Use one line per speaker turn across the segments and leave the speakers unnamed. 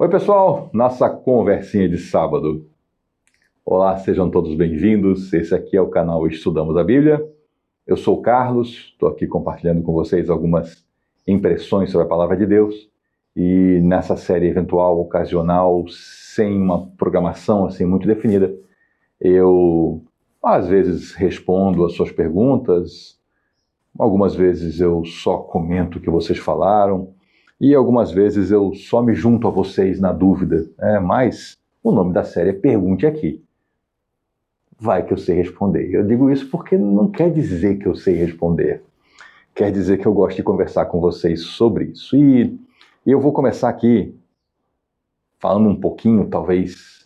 Oi pessoal, nossa conversinha de sábado. Olá, sejam todos bem-vindos. Esse aqui é o canal Estudamos a Bíblia. Eu sou o Carlos, estou aqui compartilhando com vocês algumas impressões sobre a Palavra de Deus. E nessa série eventual, ocasional, sem uma programação assim muito definida, eu às vezes respondo as suas perguntas, algumas vezes eu só comento o que vocês falaram, e algumas vezes eu só me junto a vocês na dúvida, mas o nome da série é Pergunte Aqui. Vai que eu sei responder. Eu digo isso porque não quer dizer que eu sei responder. Quer dizer que eu gosto de conversar com vocês sobre isso. E eu vou começar aqui falando um pouquinho, talvez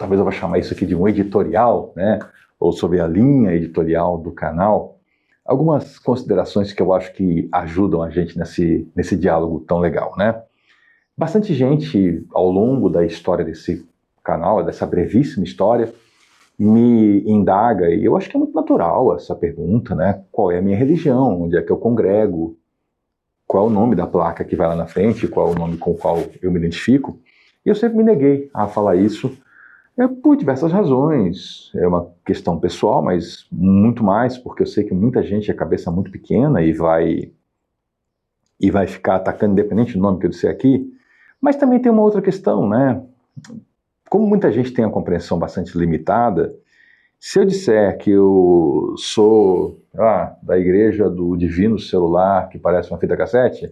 eu vou chamar isso aqui de um editorial, ou sobre a linha editorial do canal. Algumas considerações que eu acho que ajudam a gente nesse diálogo tão legal, Bastante gente, ao longo da história desse canal, dessa brevíssima história, me indaga, e eu acho que é muito natural essa pergunta, Qual é a minha religião? Onde é que eu congrego? Qual é o nome da placa que vai lá na frente? Qual é o nome com o qual eu me identifico? E eu sempre me neguei a falar isso, por diversas razões. É uma questão pessoal, mas muito mais porque eu sei que muita gente é cabeça muito pequena e vai ficar atacando independente do nome que eu disser aqui. Mas também tem uma outra questão, Como muita gente tem a compreensão bastante limitada, se eu disser que eu sou da igreja do Divino Celular, que parece uma fita cassete,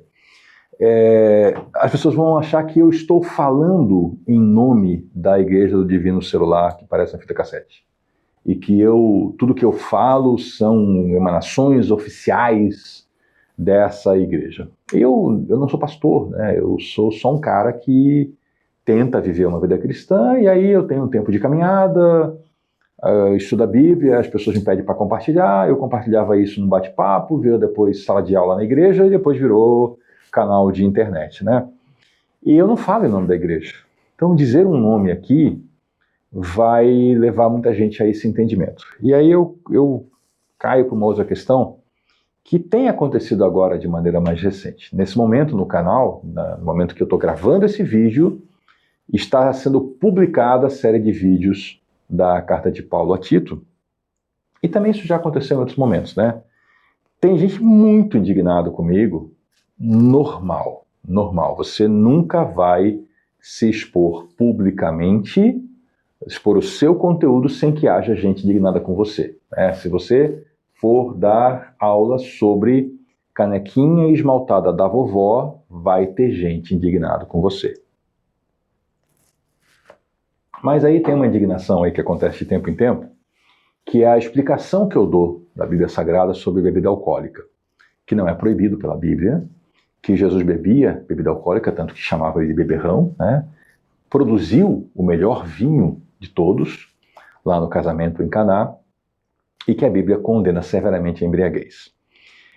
as pessoas vão achar que eu estou falando em nome da igreja do Divino Celular, que parece uma fita cassete. E que tudo que eu falo são emanações oficiais dessa igreja. Eu não sou pastor, Eu sou só um cara que tenta viver uma vida cristã, e aí eu tenho um tempo de caminhada, estudo a Bíblia, as pessoas me pedem para compartilhar, eu compartilhava isso no bate-papo, virou depois sala de aula na igreja, e depois virou canal de internet, E eu não falo em nome da igreja. Então dizer um nome aqui vai levar muita gente a esse entendimento. E aí eu caio para uma outra questão que tem acontecido agora de maneira mais recente. Nesse momento no canal, no momento que eu estou gravando esse vídeo, está sendo publicada a série de vídeos da Carta de Paulo a Tito, e também isso já aconteceu em outros momentos, Tem gente muito indignada comigo, normal. Você nunca vai se expor publicamente, expor o seu conteúdo sem que haja gente indignada com você. Se você for dar aula sobre canequinha esmaltada da vovó, vai ter gente indignada com você. Mas aí tem uma indignação aí que acontece de tempo em tempo, que é a explicação que eu dou da Bíblia Sagrada sobre bebida alcoólica, que não é proibido pela Bíblia, que Jesus bebia bebida alcoólica, tanto que chamava ele de beberrão, produziu o melhor vinho de todos, lá no casamento em Caná, e que a Bíblia condena severamente a embriaguez.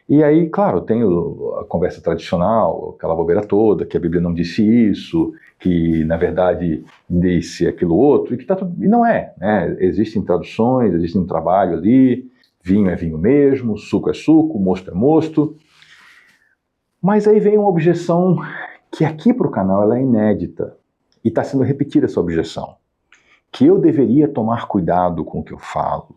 E aí, claro, tem a conversa tradicional, aquela bobeira toda, que a Bíblia não disse isso, que na verdade disse aquilo outro, e que tá tudo. E não é, Existem traduções, existe um trabalho ali, vinho é vinho mesmo, suco é suco, mosto é mosto. Mas aí vem uma objeção que aqui para o canal ela é inédita, e está sendo repetida essa objeção, que eu deveria tomar cuidado com o que eu falo,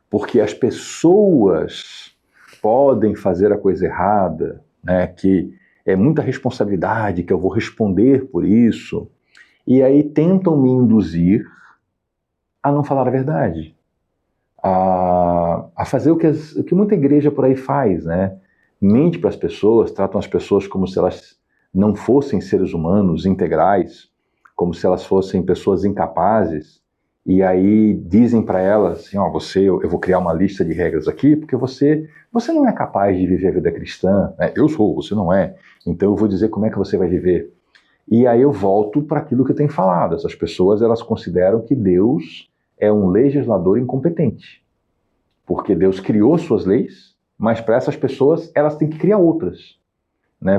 porque as pessoas podem fazer a coisa errada, que é muita responsabilidade, que eu vou responder por isso, e aí tentam me induzir a não falar a verdade, a fazer o que muita igreja por aí faz, Mente para as pessoas, tratam as pessoas como se elas não fossem seres humanos integrais, como se elas fossem pessoas incapazes, e aí dizem para elas assim, eu vou criar uma lista de regras aqui, porque você não é capaz de viver a vida cristã, Eu sou, você não é, então eu vou dizer como é que você vai viver. E aí eu volto para aquilo que eu tenho falado. Essas pessoas, elas consideram que Deus é um legislador incompetente, porque Deus criou suas leis, mas para essas pessoas, elas têm que criar outras,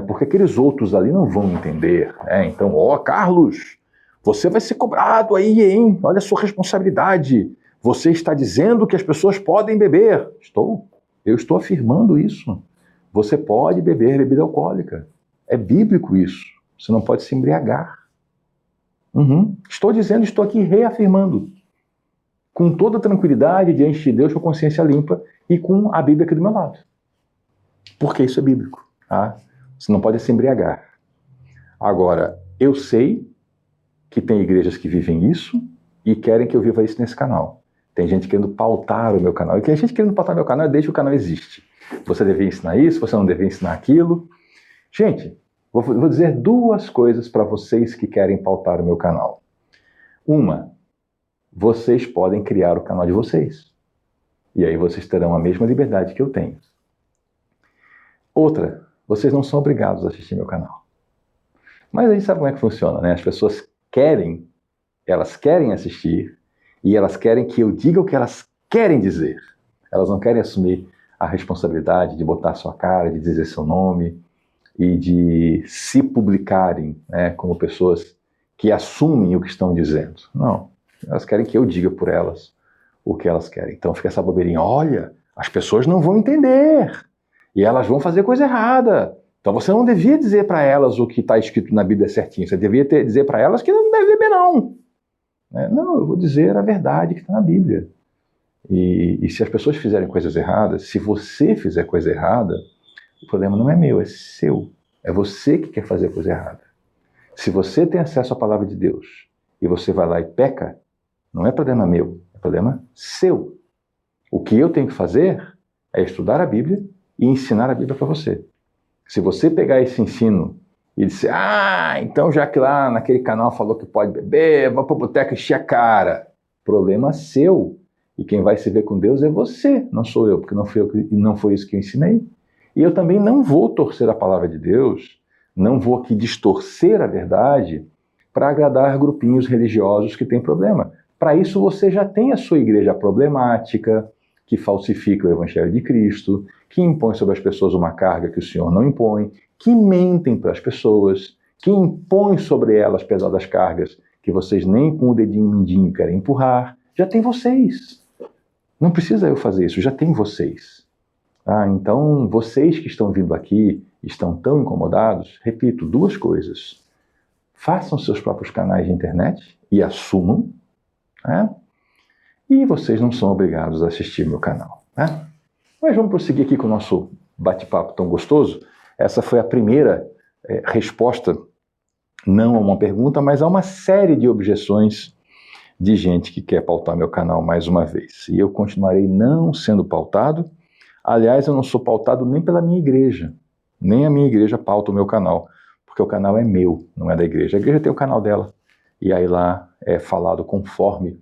Porque aqueles outros ali não vão entender, Então, Carlos, você vai ser cobrado aí, hein? Olha a sua responsabilidade. Você está dizendo que as pessoas podem beber. Eu estou afirmando isso. Você pode beber bebida alcoólica. É bíblico isso. Você não pode se embriagar. Estou dizendo, estou aqui reafirmando. Com toda tranquilidade, diante de Deus, com consciência limpa e com a Bíblia aqui do meu lado. Porque isso é bíblico. Tá? Você não pode se embriagar. Agora, eu sei que tem igrejas que vivem isso e querem que eu viva isso nesse canal. Tem gente querendo pautar o meu canal. E tem gente querendo pautar o meu canal desde que o canal existe. Você devia ensinar isso, você não devia ensinar aquilo. Gente, vou dizer duas coisas para vocês que querem pautar o meu canal. Uma, vocês podem criar o canal de vocês. E aí vocês terão a mesma liberdade que eu tenho. Outra, vocês não são obrigados a assistir meu canal. Mas a gente sabe como é que funciona, né? As pessoas elas querem assistir e elas querem que eu diga o que elas querem dizer. Elas não querem assumir a responsabilidade de botar a sua cara, de dizer seu nome e de se publicarem, né, como pessoas que assumem o que estão dizendo. Não, elas querem que eu diga por elas o que elas querem. Então fica essa bobeirinha, olha, as pessoas não vão entender e elas vão fazer coisa errada. Então você não devia dizer para elas o que está escrito na Bíblia certinho, você devia dizer para elas que não deve beber não. Não, eu vou dizer a verdade que está na Bíblia. E se as pessoas fizerem coisas erradas, se você fizer coisa errada, o problema não é meu, é seu. É você que quer fazer coisa errada. Se você tem acesso à palavra de Deus e você vai lá e peca, não é problema meu, é problema seu. O que eu tenho que fazer é estudar a Bíblia e ensinar a Bíblia para você. Se você pegar esse ensino e dizer, então já que lá naquele canal falou que pode beber, vou para o boteco e encher a cara. Problema seu. E quem vai se ver com Deus é você, não sou eu, porque não foi isso que eu ensinei. E eu também não vou torcer a palavra de Deus, não vou aqui distorcer a verdade para agradar grupinhos religiosos que têm problema. Para isso você já tem a sua igreja problemática, que falsifica o Evangelho de Cristo, que impõe sobre as pessoas uma carga que o Senhor não impõe, que mentem para as pessoas, que impõem sobre elas pesadas cargas que vocês nem com o dedinho mindinho querem empurrar. Já tem vocês. Não precisa eu fazer isso, já tem vocês. Então, vocês que estão vindo aqui, estão tão incomodados, repito, duas coisas. Façam seus próprios canais de internet e assumam, né? E vocês não são obrigados a assistir meu canal, né? Mas vamos prosseguir aqui com o nosso bate-papo tão gostoso. Essa foi a primeira resposta, não a uma pergunta, mas a uma série de objeções de gente que quer pautar meu canal mais uma vez. E eu continuarei não sendo pautado. Aliás, eu não sou pautado nem pela minha igreja. Nem a minha igreja pauta o meu canal, porque o canal é meu, não é da igreja. A igreja tem o canal dela, e aí lá é falado conforme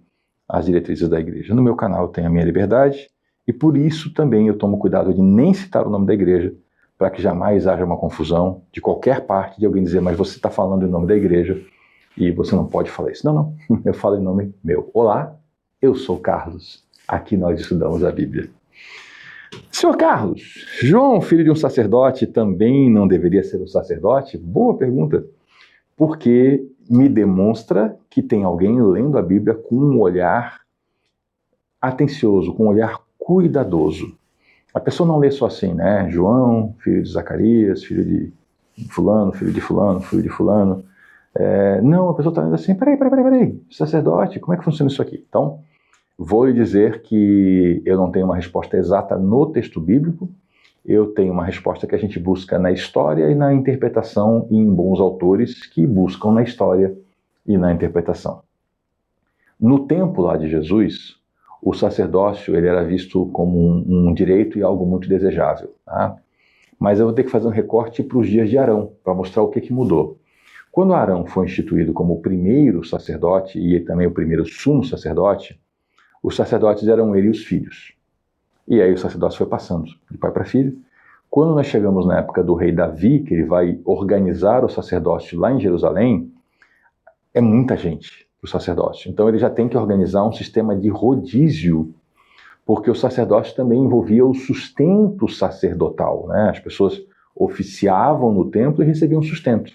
as diretrizes da igreja. No meu canal eu tenho a minha liberdade, e por isso também eu tomo cuidado de nem citar o nome da igreja, para que jamais haja uma confusão de qualquer parte de alguém dizer, mas você está falando em nome da igreja, e você não pode falar isso. Não, eu falo em nome meu. Olá, eu sou Carlos, aqui nós estudamos a Bíblia. Senhor Carlos, João, filho de um sacerdote, também não deveria ser um sacerdote? Boa pergunta, porque me demonstra que tem alguém lendo a Bíblia com um olhar atencioso, com um olhar cuidadoso. A pessoa não lê só assim, né? João, filho de Zacarias, filho de fulano, filho de fulano, filho de fulano. Não, a pessoa está lendo assim, peraí, sacerdote, como é que funciona isso aqui? Então, vou lhe dizer que eu não tenho uma resposta exata no texto bíblico, eu tenho uma resposta que a gente busca na história e na interpretação e em bons autores que buscam na história e na interpretação. No tempo lá de Jesus, o sacerdócio ele era visto como um direito e algo muito desejável. Tá? Mas eu vou ter que fazer um recorte para os dias de Arão, para mostrar o que mudou. Quando Arão foi instituído como o primeiro sacerdote e também o primeiro sumo sacerdote, os sacerdotes eram ele e os filhos. E aí o sacerdócio foi passando de pai para filho. Quando nós chegamos na época do rei Davi, que ele vai organizar o sacerdócio lá em Jerusalém, é muita gente o sacerdócio. Então ele já tem que organizar um sistema de rodízio, porque o sacerdócio também envolvia o sustento sacerdotal, né? As pessoas oficiavam no templo e recebiam sustento.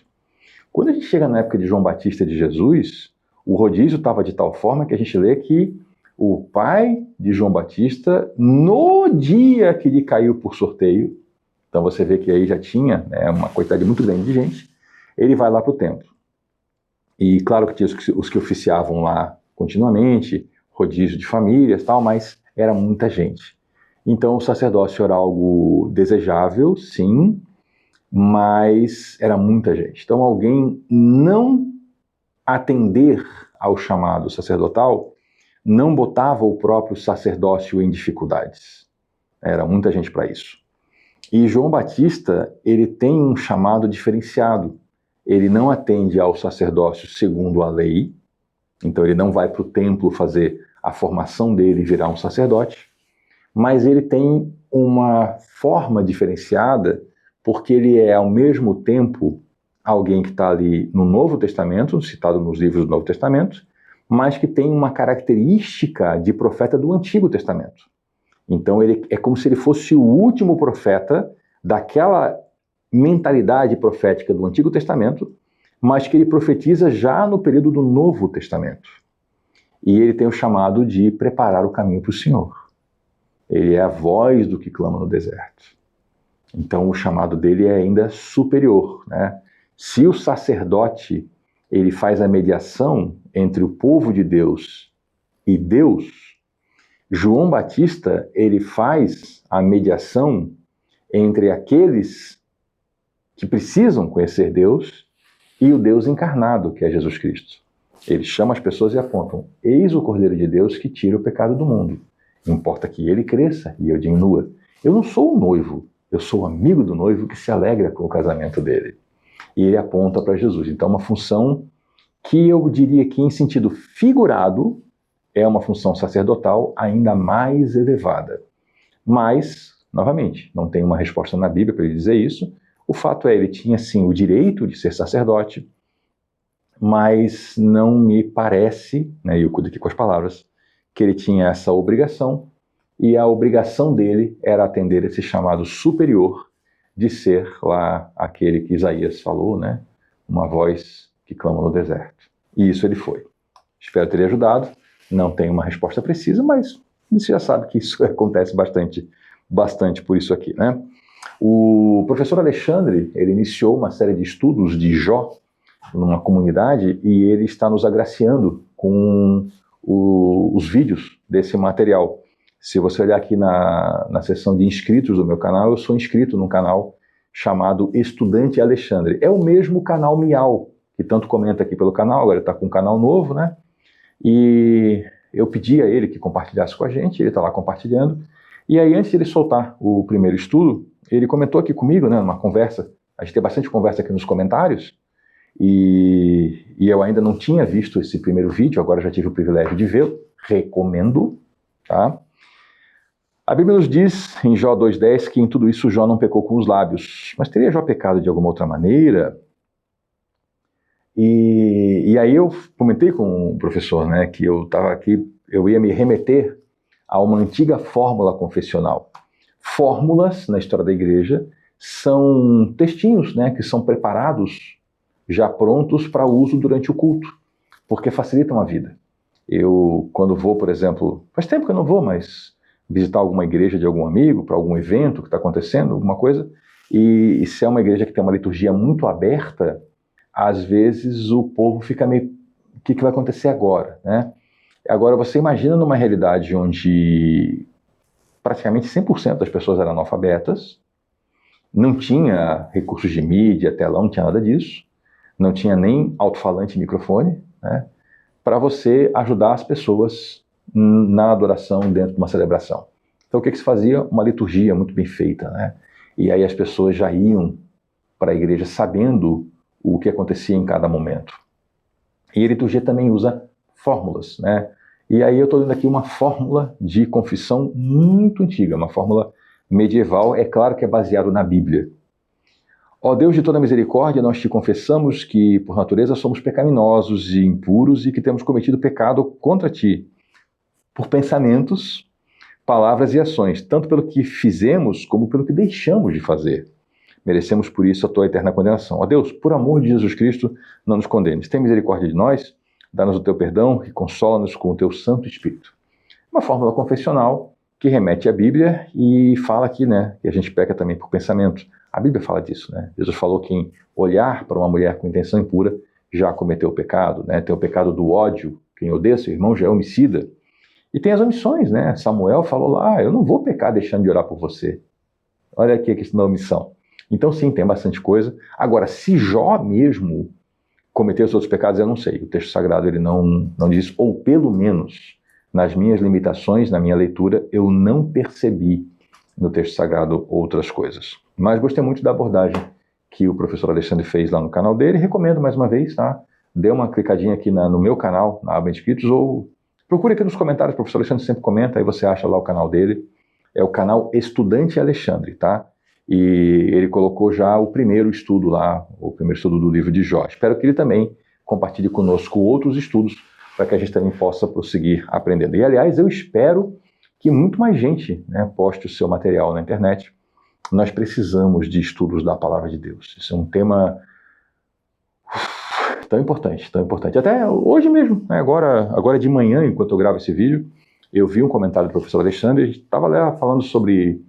Quando a gente chega na época de João Batista de Jesus, o rodízio estava de tal forma que a gente lê que o pai de João Batista, no dia que lhe caiu por sorteio, então você vê que aí já tinha uma quantidade muito grande de gente, ele vai lá para o templo. E claro que tinha os que oficiavam lá continuamente, rodízio de famílias e tal, mas era muita gente. Então o sacerdócio era algo desejável, sim, mas era muita gente. Então alguém não atender ao chamado sacerdotal não botava o próprio sacerdócio em dificuldades. Era muita gente para isso. E João Batista, ele tem um chamado diferenciado. Ele não atende ao sacerdócio segundo a lei, então ele não vai para o templo fazer a formação dele e virar um sacerdote, mas ele tem uma forma diferenciada, porque ele é, ao mesmo tempo, alguém que está ali no Novo Testamento, citado nos livros do Novo Testamento, mas que tem uma característica de profeta do Antigo Testamento. Então ele é como se ele fosse o último profeta daquela mentalidade profética do Antigo Testamento, mas que ele profetiza já no período do Novo Testamento. E ele tem o chamado de preparar o caminho para o Senhor. Ele é a voz do que clama no deserto. Então o chamado dele é ainda superior, né? Se o sacerdote ele faz a mediação entre o povo de Deus e Deus, João Batista ele faz a mediação entre aqueles que precisam conhecer Deus e o Deus encarnado, que é Jesus Cristo. Ele chama as pessoas e apontam: eis o Cordeiro de Deus que tira o pecado do mundo. Importa que ele cresça e eu diminua. Eu não sou o noivo, eu sou o amigo do noivo que se alegra com o casamento dele. E ele aponta para Jesus. Então, uma função que eu diria que, em sentido figurado, é uma função sacerdotal ainda mais elevada. Mas, novamente, não tem uma resposta na Bíblia para ele dizer isso. O fato é, ele tinha, sim, o direito de ser sacerdote, mas não me parece, né, e eu cuido aqui com as palavras, que ele tinha essa obrigação, e a obrigação dele era atender esse chamado superior de ser lá aquele que Isaías falou, né? Uma voz que clama no deserto. E isso ele foi. Espero ter ajudado. Não tenho uma resposta precisa, mas você já sabe que isso acontece bastante por isso aqui, né? O professor Alexandre, ele iniciou uma série de estudos de Jó numa comunidade e ele está nos agraciando com os vídeos desse material. Se você olhar aqui na seção de inscritos do meu canal, eu sou inscrito num canal chamado Estudante Alexandre. É o mesmo canal Miau, que tanto comenta aqui pelo canal, agora ele está com um canal novo, né? E eu pedi a ele que compartilhasse com a gente, ele está lá compartilhando. E aí, antes de ele soltar o primeiro estudo, ele comentou aqui comigo, né, numa conversa, a gente tem bastante conversa aqui nos comentários, e eu ainda não tinha visto esse primeiro vídeo, agora já tive o privilégio de vê-lo, recomendo, tá? A Bíblia nos diz, em Jó 2,10, que em tudo isso Jó não pecou com os lábios. Mas teria Jó pecado de alguma outra maneira? E aí eu comentei com o professor, né, que eu estava aqui, eu ia me remeter a uma antiga fórmula confessional. Fórmulas, na história da igreja, são textinhos, né, que são preparados, já prontos para uso durante o culto, porque facilitam a vida. Eu, quando vou, por exemplo, faz tempo que eu não vou, mas visitar alguma igreja de algum amigo, para algum evento que está acontecendo, alguma coisa, e se é uma igreja que tem uma liturgia muito aberta, às vezes o povo fica meio, o que vai acontecer agora, né? Agora, você imagina numa realidade onde praticamente 100% das pessoas eram analfabetas, não tinha recursos de mídia, telão, não tinha nada disso, não tinha nem alto-falante e microfone, né? Para você ajudar as pessoas na adoração dentro de uma celebração. Então, o que se fazia? Uma liturgia muito bem feita, né? E aí as pessoas já iam para a igreja sabendo o que acontecia em cada momento. E a liturgia também usa fórmulas, né? E aí eu estou dando aqui uma fórmula de confissão muito antiga, uma fórmula medieval, é claro que é baseado na Bíblia. Ó Deus de toda misericórdia, nós te confessamos que, por natureza, somos pecaminosos e impuros e que temos cometido pecado contra ti, por pensamentos, palavras e ações, tanto pelo que fizemos como pelo que deixamos de fazer. Merecemos por isso a tua eterna condenação. Ó Deus, por amor de Jesus Cristo, não nos condenes. Tem misericórdia de nós, dá-nos o teu perdão e consola-nos com o teu Santo Espírito. Uma fórmula confessional que remete à Bíblia e fala aqui, né, que a gente peca também por pensamento. A Bíblia fala disso, né? Jesus falou que em olhar para uma mulher com intenção impura, já cometeu o pecado, né? Tem o pecado do ódio, quem odeia seu irmão já é homicida. E tem as omissões, né? Samuel falou lá, eu não vou pecar deixando de orar por você. Olha aqui a questão da omissão. Então sim, tem bastante coisa. Agora, se Jó mesmo cometeu os outros pecados, eu não sei. O texto sagrado ele não diz, ou pelo menos, nas minhas limitações, na minha leitura, eu não percebi no texto sagrado outras coisas. Mas gostei muito da abordagem que o professor Alexandre fez lá no canal dele. Recomendo mais uma vez, tá? Dê uma clicadinha aqui no meu canal, na aba inscritos, ou procure aqui nos comentários, o professor Alexandre sempre comenta, aí você acha lá o canal dele. É o canal Estudante Alexandre, tá? E ele colocou já o primeiro estudo lá, o primeiro estudo do livro de Jó. Espero que ele também compartilhe conosco outros estudos para que a gente também possa prosseguir aprendendo. E, aliás, eu espero que muito mais gente, né, poste o seu material na internet. Nós precisamos de estudos da Palavra de Deus. Isso é um tema tão importante, tão importante. Até hoje mesmo, né, agora de manhã, enquanto eu gravo esse vídeo, eu vi um comentário do professor Alexandre, ele estava lá falando sobre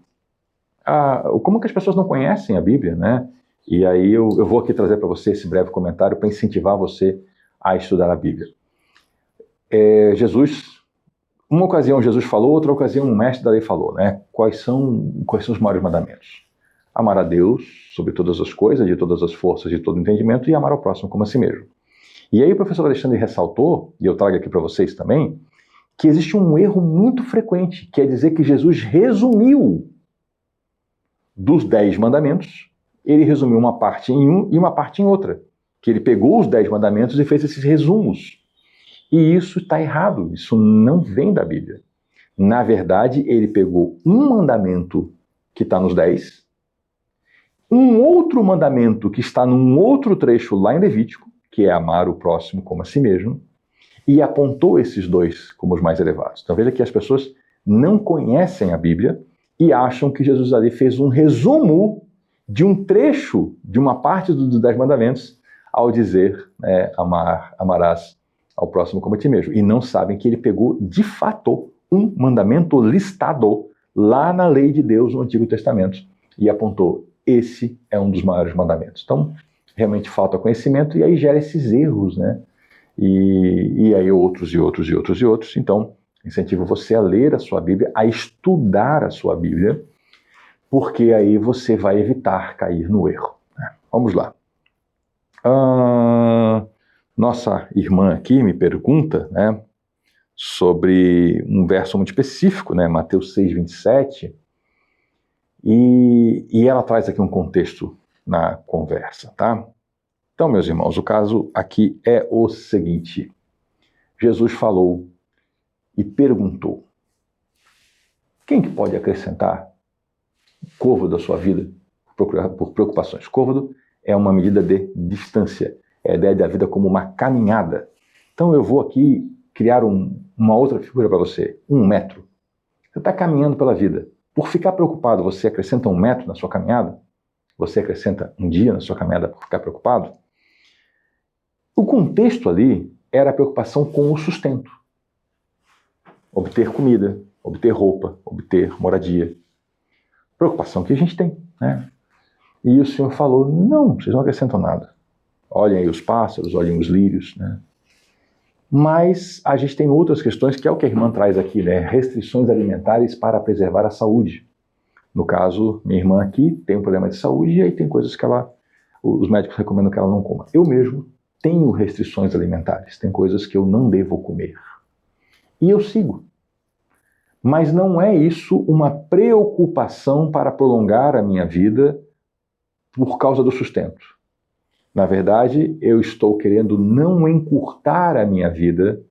como que as pessoas não conhecem a Bíblia, né? E aí eu vou aqui trazer para você esse breve comentário para incentivar você a estudar a Bíblia. Uma ocasião Jesus falou, outra ocasião um mestre da lei falou, né? Quais são os maiores mandamentos? Amar a Deus sobre todas as coisas, de todas as forças, de todo entendimento, e amar ao próximo como a si mesmo. E aí o professor Alexandre ressaltou, e eu trago aqui para vocês também, que existe um erro muito frequente, que é dizer que Jesus resumiu dos 10 mandamentos, ele resumiu uma parte em um e uma parte em outra, que ele pegou os 10 mandamentos e fez esses resumos. E isso está errado, isso não vem da Bíblia. Na verdade, ele pegou um mandamento que está nos 10, um outro mandamento que está num outro trecho lá em Levítico, que é amar o próximo como a si mesmo, e apontou esses dois como os mais elevados. Então veja que as pessoas não conhecem a Bíblia e acham que Jesus ali fez um resumo de um trecho, de uma parte dos 10 mandamentos, ao dizer, amarás ao próximo como a ti mesmo. E não sabem que ele pegou, de fato, um mandamento listado lá na lei de Deus no Antigo Testamento e apontou, esse é um dos maiores mandamentos. Então, realmente falta conhecimento e aí gera esses erros, né? E aí outros. Então, incentivo você a ler a sua Bíblia, a estudar a sua Bíblia, porque aí você vai evitar cair no erro. Vamos lá. Nossa irmã aqui me pergunta, né, sobre um verso muito específico, né, Mateus 6:27, e ela traz aqui um contexto na conversa, tá? Então, meus irmãos, o caso aqui é o seguinte. Jesus falou e perguntou, quem que pode acrescentar côvado da sua vida por preocupações? Côvado é uma medida de distância, é a ideia da vida como uma caminhada. Então eu vou aqui criar uma outra figura para você, 1 metro. Você está caminhando pela vida. Por ficar preocupado, você acrescenta 1 metro na sua caminhada? Você acrescenta um dia na sua caminhada por ficar preocupado? O contexto ali era a preocupação com o sustento. Obter comida, obter roupa, obter moradia. Preocupação que a gente tem, né? E o Senhor falou, não, vocês não acrescentam nada. Olhem aí os pássaros, olhem os lírios, né? Mas a gente tem outras questões, que é o que a irmã traz aqui, né? Restrições alimentares para preservar a saúde. No caso, minha irmã aqui tem um problema de saúde e aí tem coisas que os médicos recomendam que ela não coma. Eu mesmo tenho restrições alimentares, tem coisas que eu não devo comer. E eu sigo. Mas não é isso uma preocupação para prolongar a minha vida por causa do sustento. Na verdade, eu estou querendo não encurtar a minha vida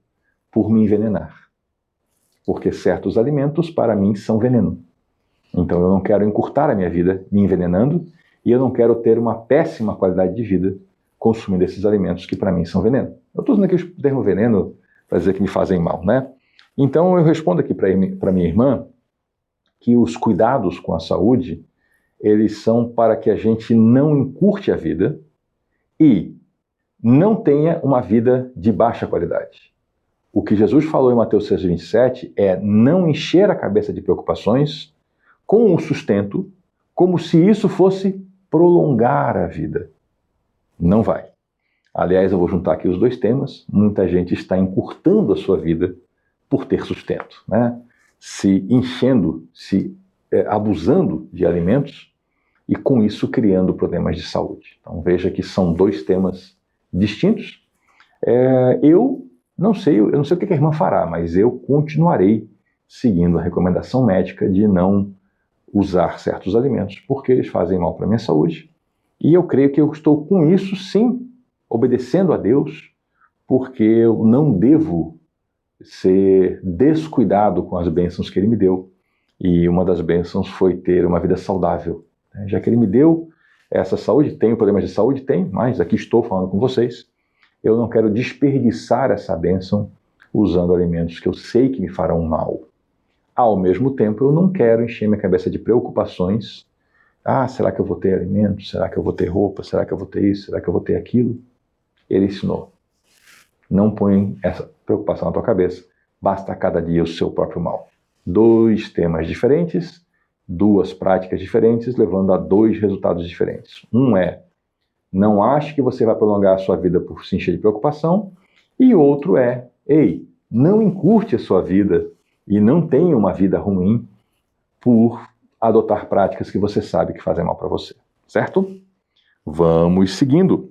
por me envenenar. Porque certos alimentos, para mim, são veneno. Então eu não quero encurtar a minha vida me envenenando e eu não quero ter uma péssima qualidade de vida consumindo esses alimentos que para mim são veneno. Eu estou usando aqui o termo veneno para dizer que me fazem mal, né? Então eu respondo aqui para minha irmã que os cuidados com a saúde, eles são para que a gente não encurte a vida e não tenha uma vida de baixa qualidade. O que Jesus falou em Mateus 6:27 é não encher a cabeça de preocupações com o sustento, como se isso fosse prolongar a vida. Não vai. Aliás, eu vou juntar aqui os dois temas. Muita gente está encurtando a sua vida por ter sustento, né? Se enchendo, abusando de alimentos e com isso criando problemas de saúde. Então veja que são dois temas distintos. Eu não sei o que a irmã fará, mas eu continuarei seguindo a recomendação médica de não usar certos alimentos porque eles fazem mal para a minha saúde. E eu creio que eu estou com isso, sim, obedecendo a Deus, porque eu não devo ser descuidado com as bênçãos que Ele me deu. E uma das bênçãos foi ter uma vida saudável. Já que Ele me deu essa saúde, tenho problemas de saúde? Tenho, mas aqui estou falando com vocês. Eu não quero desperdiçar essa bênção usando alimentos que eu sei que me farão mal. Ao mesmo tempo, eu não quero encher minha cabeça de preocupações. Será que eu vou ter alimento? Será que eu vou ter roupa? Será que eu vou ter isso? Será que eu vou ter aquilo? Ele ensinou. Não põe essa preocupação na tua cabeça. Basta cada dia o seu próprio mal. Dois temas diferentes, duas práticas diferentes, levando a dois resultados diferentes. Um é, não ache que você vai prolongar a sua vida por se encher de preocupação. E outro é, não encurte a sua vida e não tenha uma vida ruim por adotar práticas que você sabe que fazem mal para você. Certo? Vamos seguindo.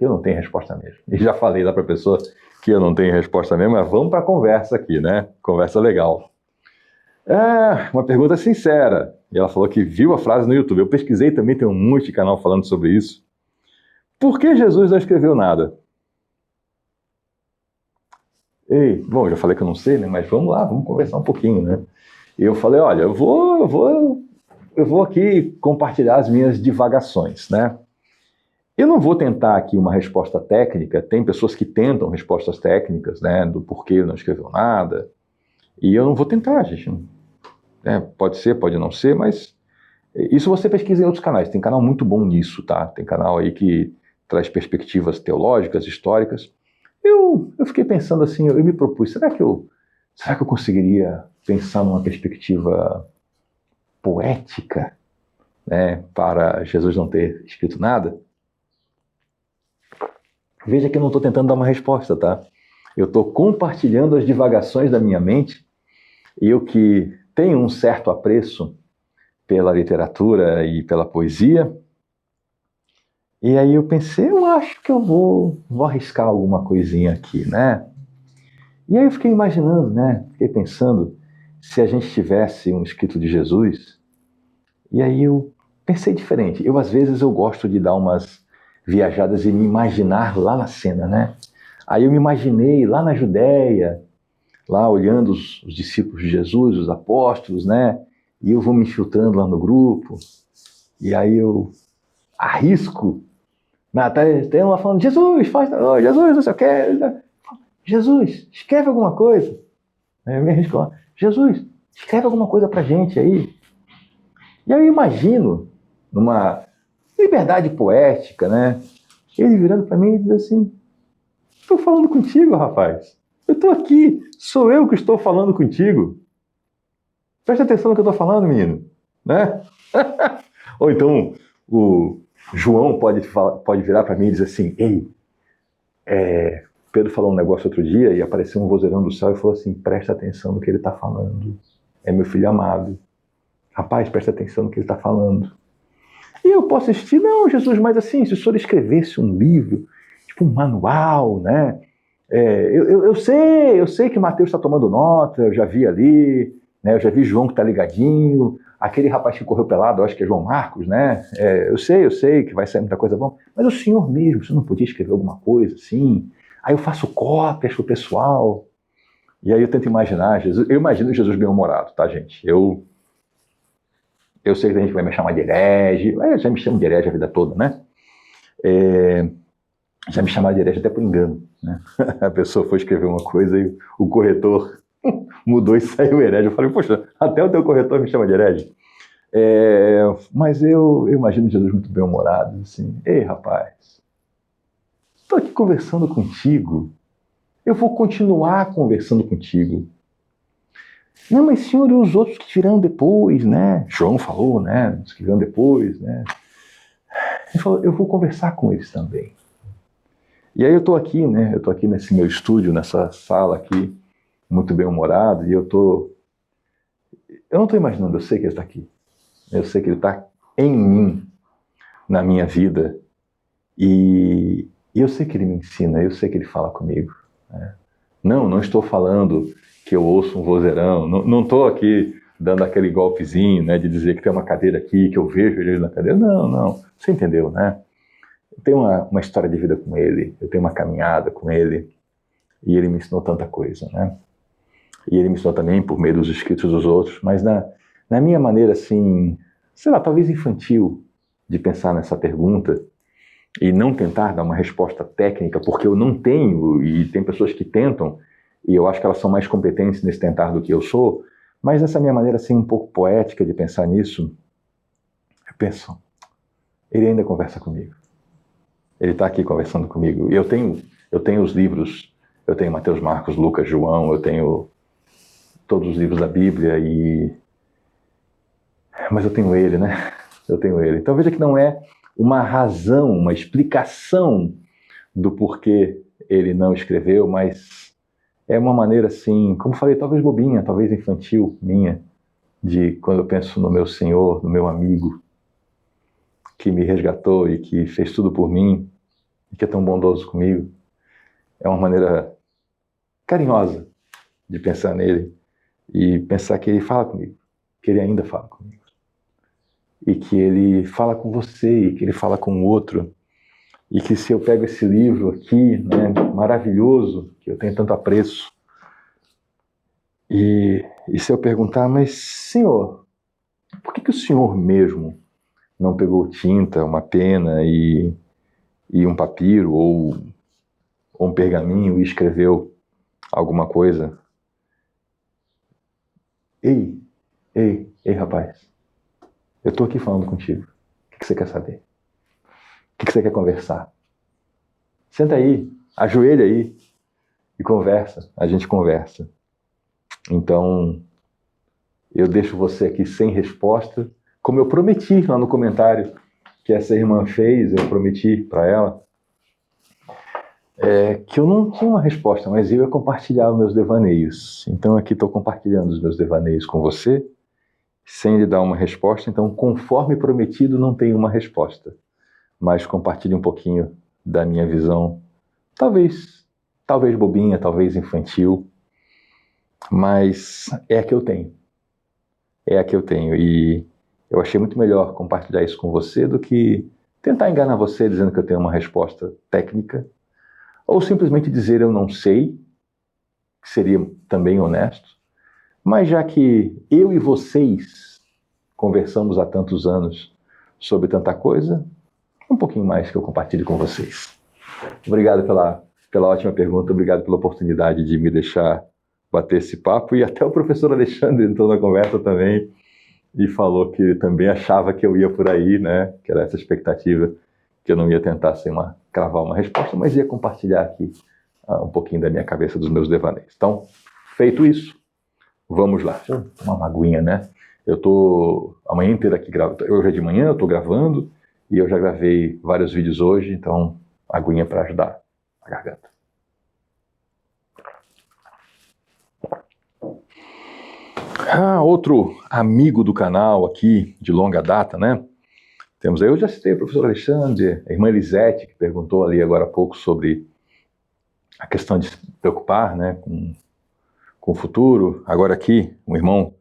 Eu não tenho resposta mesmo. E já falei lá para a pessoa que eu não tenho resposta mesmo, mas vamos para a conversa aqui, né? Conversa legal. Uma pergunta sincera. E ela falou que viu a frase no YouTube. Eu pesquisei também, tem um monte de canal falando sobre isso. Por que Jesus não escreveu nada? Bom, eu já falei que eu não sei, né? Mas vamos lá, vamos conversar um pouquinho, né? E eu falei, olha, eu vou aqui compartilhar as minhas divagações, né? Eu não vou tentar aqui uma resposta técnica, tem pessoas que tentam respostas técnicas, né, do porquê ele não escreveu nada, e eu não vou tentar, gente. Pode ser, pode não ser, mas isso você pesquisa em outros canais, tem canal muito bom nisso, tá? Tem canal aí que traz perspectivas teológicas, históricas. Eu fiquei pensando assim, eu me propus, será que eu conseguiria pensar numa perspectiva poética, né, para Jesus não ter escrito nada? Veja que eu não estou tentando dar uma resposta, tá? Eu estou compartilhando as divagações da minha mente e eu que tenho um certo apreço pela literatura e pela poesia. E aí eu pensei, eu acho que eu vou arriscar alguma coisinha aqui, né? E aí eu fiquei imaginando, né? Fiquei pensando se a gente tivesse um escrito de Jesus. E aí eu pensei diferente. Às vezes eu gosto de dar umas viajadas e me imaginar lá na cena, né? Aí eu me imaginei lá na Judéia, lá olhando os discípulos de Jesus, os apóstolos, né? E eu vou me infiltrando lá no grupo, e aí eu arrisco. Tem uma falando, Jesus, Jesus, não sei o que. Jesus, escreve alguma coisa. Aí eu me arrisco lá, Jesus, escreve alguma coisa pra gente aí. E aí eu imagino, numa liberdade poética, né? Ele virando para mim e diz assim, estou falando contigo, rapaz. Eu estou aqui, sou eu que estou falando contigo. Presta atenção no que eu estou falando, menino. Né? Ou então, o João pode virar para mim e dizer assim, Pedro falou um negócio outro dia e apareceu um vozeirão do céu e falou assim, presta atenção no que ele está falando. É meu filho amado. Rapaz, presta atenção no que ele está falando. E eu posso assistir, não, Jesus, mas assim, se o senhor escrevesse um livro, tipo um manual, né? Eu sei que Mateus está tomando nota, eu já vi ali, né? Eu já vi João que está ligadinho, aquele rapaz que correu pelado, eu acho que é João Marcos, né? Eu sei que vai sair muita coisa boa, mas o senhor mesmo, você não podia escrever alguma coisa assim? Aí eu faço cópias pro pessoal, e aí eu tento imaginar Jesus, eu imagino Jesus bem-humorado, tá, gente? Eu sei que a gente vai me chamar de herege, já me chamam de herege a vida toda, né? Já me chamaram de herege até por engano, né? A pessoa foi escrever uma coisa e o corretor mudou e saiu herege. Eu falei, poxa, até o teu corretor me chama de herege. Mas eu imagino Jesus muito bem-humorado, assim, rapaz, estou aqui conversando contigo, eu vou continuar conversando contigo. Não, mas senhor, e os outros que virão depois, né? João falou, né? Os que virão depois, né? Ele falou, eu vou conversar com eles também. E aí eu estou aqui, né? Eu estou aqui nesse meu estúdio, nessa sala aqui, muito bem-humorado, e eu não estou imaginando, eu sei que ele está aqui. Eu sei que ele está em mim, na minha vida, e eu sei que ele me ensina, eu sei que ele fala comigo, né? Não estou falando que eu ouço um vozeirão, não estou aqui dando aquele golpezinho, né, de dizer que tem uma cadeira aqui, que eu vejo ele na cadeira. Não. Você entendeu, né? Eu tenho uma história de vida com ele, eu tenho uma caminhada com ele, e ele me ensinou tanta coisa, né? E ele me ensinou também por meio dos escritos dos outros, mas na minha maneira, assim, sei lá, talvez infantil, de pensar nessa pergunta, e não tentar dar uma resposta técnica, porque eu não tenho, e tem pessoas que tentam, e eu acho que elas são mais competentes nesse tentar do que eu sou, mas essa minha maneira assim um pouco poética de pensar nisso, eu penso, ele ainda conversa comigo. Ele está aqui conversando comigo. Eu tenho os livros, eu tenho Mateus, Marcos, Lucas, João, eu tenho todos os livros da Bíblia, mas eu tenho ele, né? Eu tenho ele. Então veja que não é uma razão, uma explicação do porquê ele não escreveu, mas é uma maneira assim, como falei, talvez bobinha, talvez infantil minha, de quando eu penso no meu Senhor, no meu amigo, que me resgatou e que fez tudo por mim, e que é tão bondoso comigo. É uma maneira carinhosa de pensar nele e pensar que ele fala comigo, que ele ainda fala comigo. E que ele fala com você, e que ele fala com o outro. E que se eu pego esse livro aqui, né, maravilhoso, que eu tenho tanto apreço, e se eu perguntar, mas Senhor, por que o Senhor mesmo não pegou tinta, uma pena e um papiro ou um pergaminho e escreveu alguma coisa? Ei, rapaz, eu estou aqui falando contigo. O que você quer saber? O que você quer conversar? Senta aí, ajoelha aí e conversa. A gente conversa. Então, eu deixo você aqui sem resposta, como eu prometi lá no comentário que essa irmã fez, eu prometi para ela, que eu não tinha uma resposta, mas eu ia compartilhar os meus devaneios. Então aqui estou compartilhando os meus devaneios com você, sem lhe dar uma resposta. Então, conforme prometido, não tenho uma resposta, mas compartilhe um pouquinho da minha visão, talvez bobinha, talvez infantil, mas é a que eu tenho. É a que eu tenho, e eu achei muito melhor compartilhar isso com você do que tentar enganar você dizendo que eu tenho uma resposta técnica, ou simplesmente dizer eu não sei, que seria também honesto, mas já que eu e vocês conversamos há tantos anos sobre tanta coisa, um pouquinho mais que eu compartilhe com vocês. Obrigado pela ótima pergunta, obrigado pela oportunidade de me deixar bater esse papo, e até o professor Alexandre entrou na conversa também e falou que também achava que eu ia por aí, né? Que era essa expectativa, que eu não ia tentar cravar uma resposta, mas ia compartilhar aqui um pouquinho da minha cabeça, dos meus devaneios. Então, feito isso, vamos lá. Deixa eu tomar uma aguinha, né? Eu tô amanhã inteira aqui gravando. Hoje é de manhã, eu tô gravando, e eu já gravei vários vídeos hoje, então aguinha para ajudar a garganta. Outro amigo do canal aqui, de longa data, né? Temos aí, eu já citei o professor Alexandre, a irmã Elisete, que perguntou ali agora há pouco sobre a questão de se preocupar, né, com o futuro. Agora aqui, um irmão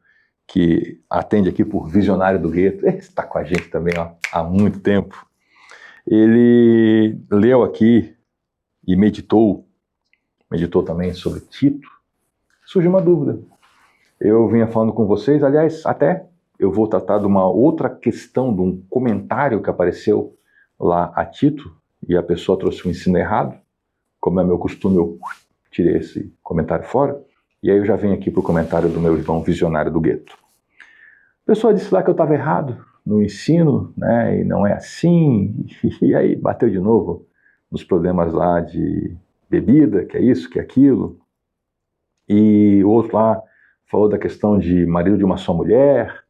que atende aqui por Visionário do Gueto, está com a gente também há muito tempo. Ele leu aqui e meditou também sobre Tito. Surgiu uma dúvida. Eu vinha falando com vocês, aliás, até eu vou tratar de uma outra questão, de um comentário que apareceu lá a Tito, e a pessoa trouxe um ensino errado. Como é meu costume, eu tirei esse comentário fora, e aí eu já venho aqui para o comentário do meu irmão Visionário do Gueto. A pessoa disse lá que eu estava errado no ensino, né, e não é assim, e aí bateu de novo nos problemas lá de bebida, que é isso, que é aquilo, e o outro lá falou da questão de marido de uma só mulher,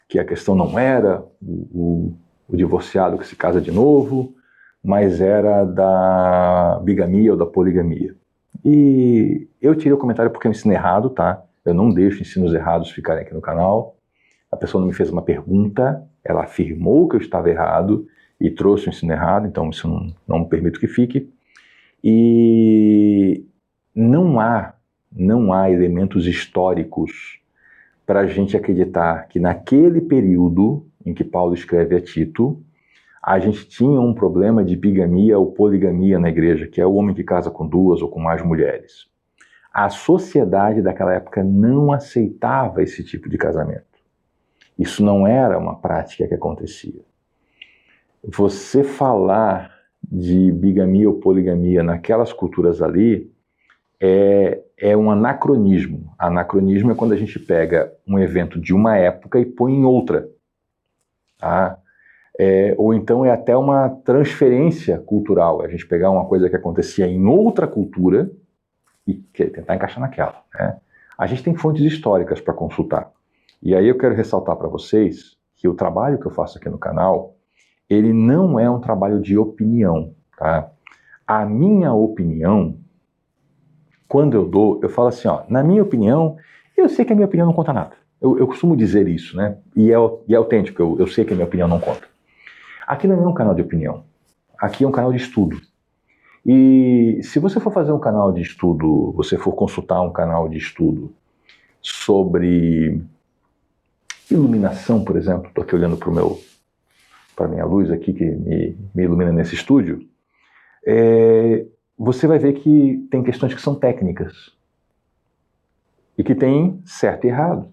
que a questão não era o divorciado que se casa de novo, mas era da bigamia ou da poligamia. E eu tirei o comentário porque eu ensino errado, tá? Eu não deixo ensinos errados ficarem aqui no canal. A pessoa não me fez uma pergunta, ela afirmou que eu estava errado e trouxe o ensino errado, então isso não me permito que fique. E não há elementos históricos para a gente acreditar que naquele período em que Paulo escreve a Tito, a gente tinha um problema de bigamia ou poligamia na igreja, que é o homem que casa com duas ou com mais mulheres. A sociedade daquela época não aceitava esse tipo de casamento. Isso não era uma prática que acontecia. Você falar de bigamia ou poligamia naquelas culturas ali é um anacronismo. Anacronismo é quando a gente pega um evento de uma época e põe em outra. Tá? Ou então é até uma transferência cultural. A gente pegar uma coisa que acontecia em outra cultura e tentar encaixar naquela. Né? A gente tem fontes históricas para consultar. E aí eu quero ressaltar para vocês que o trabalho que eu faço aqui no canal, ele não é um trabalho de opinião. Tá? A minha opinião, quando eu dou, eu falo assim, ó, na minha opinião, eu sei que a minha opinião não conta nada. Eu costumo dizer isso, né? E é autêntico, eu sei que a minha opinião não conta. Aqui não é um canal de opinião. Aqui é um canal de estudo. E se você for fazer um canal de estudo, você for consultar um canal de estudo sobre iluminação, por exemplo, estou aqui olhando para a minha luz aqui que me ilumina nesse estúdio, você vai ver que tem questões que são técnicas e que tem certo e errado.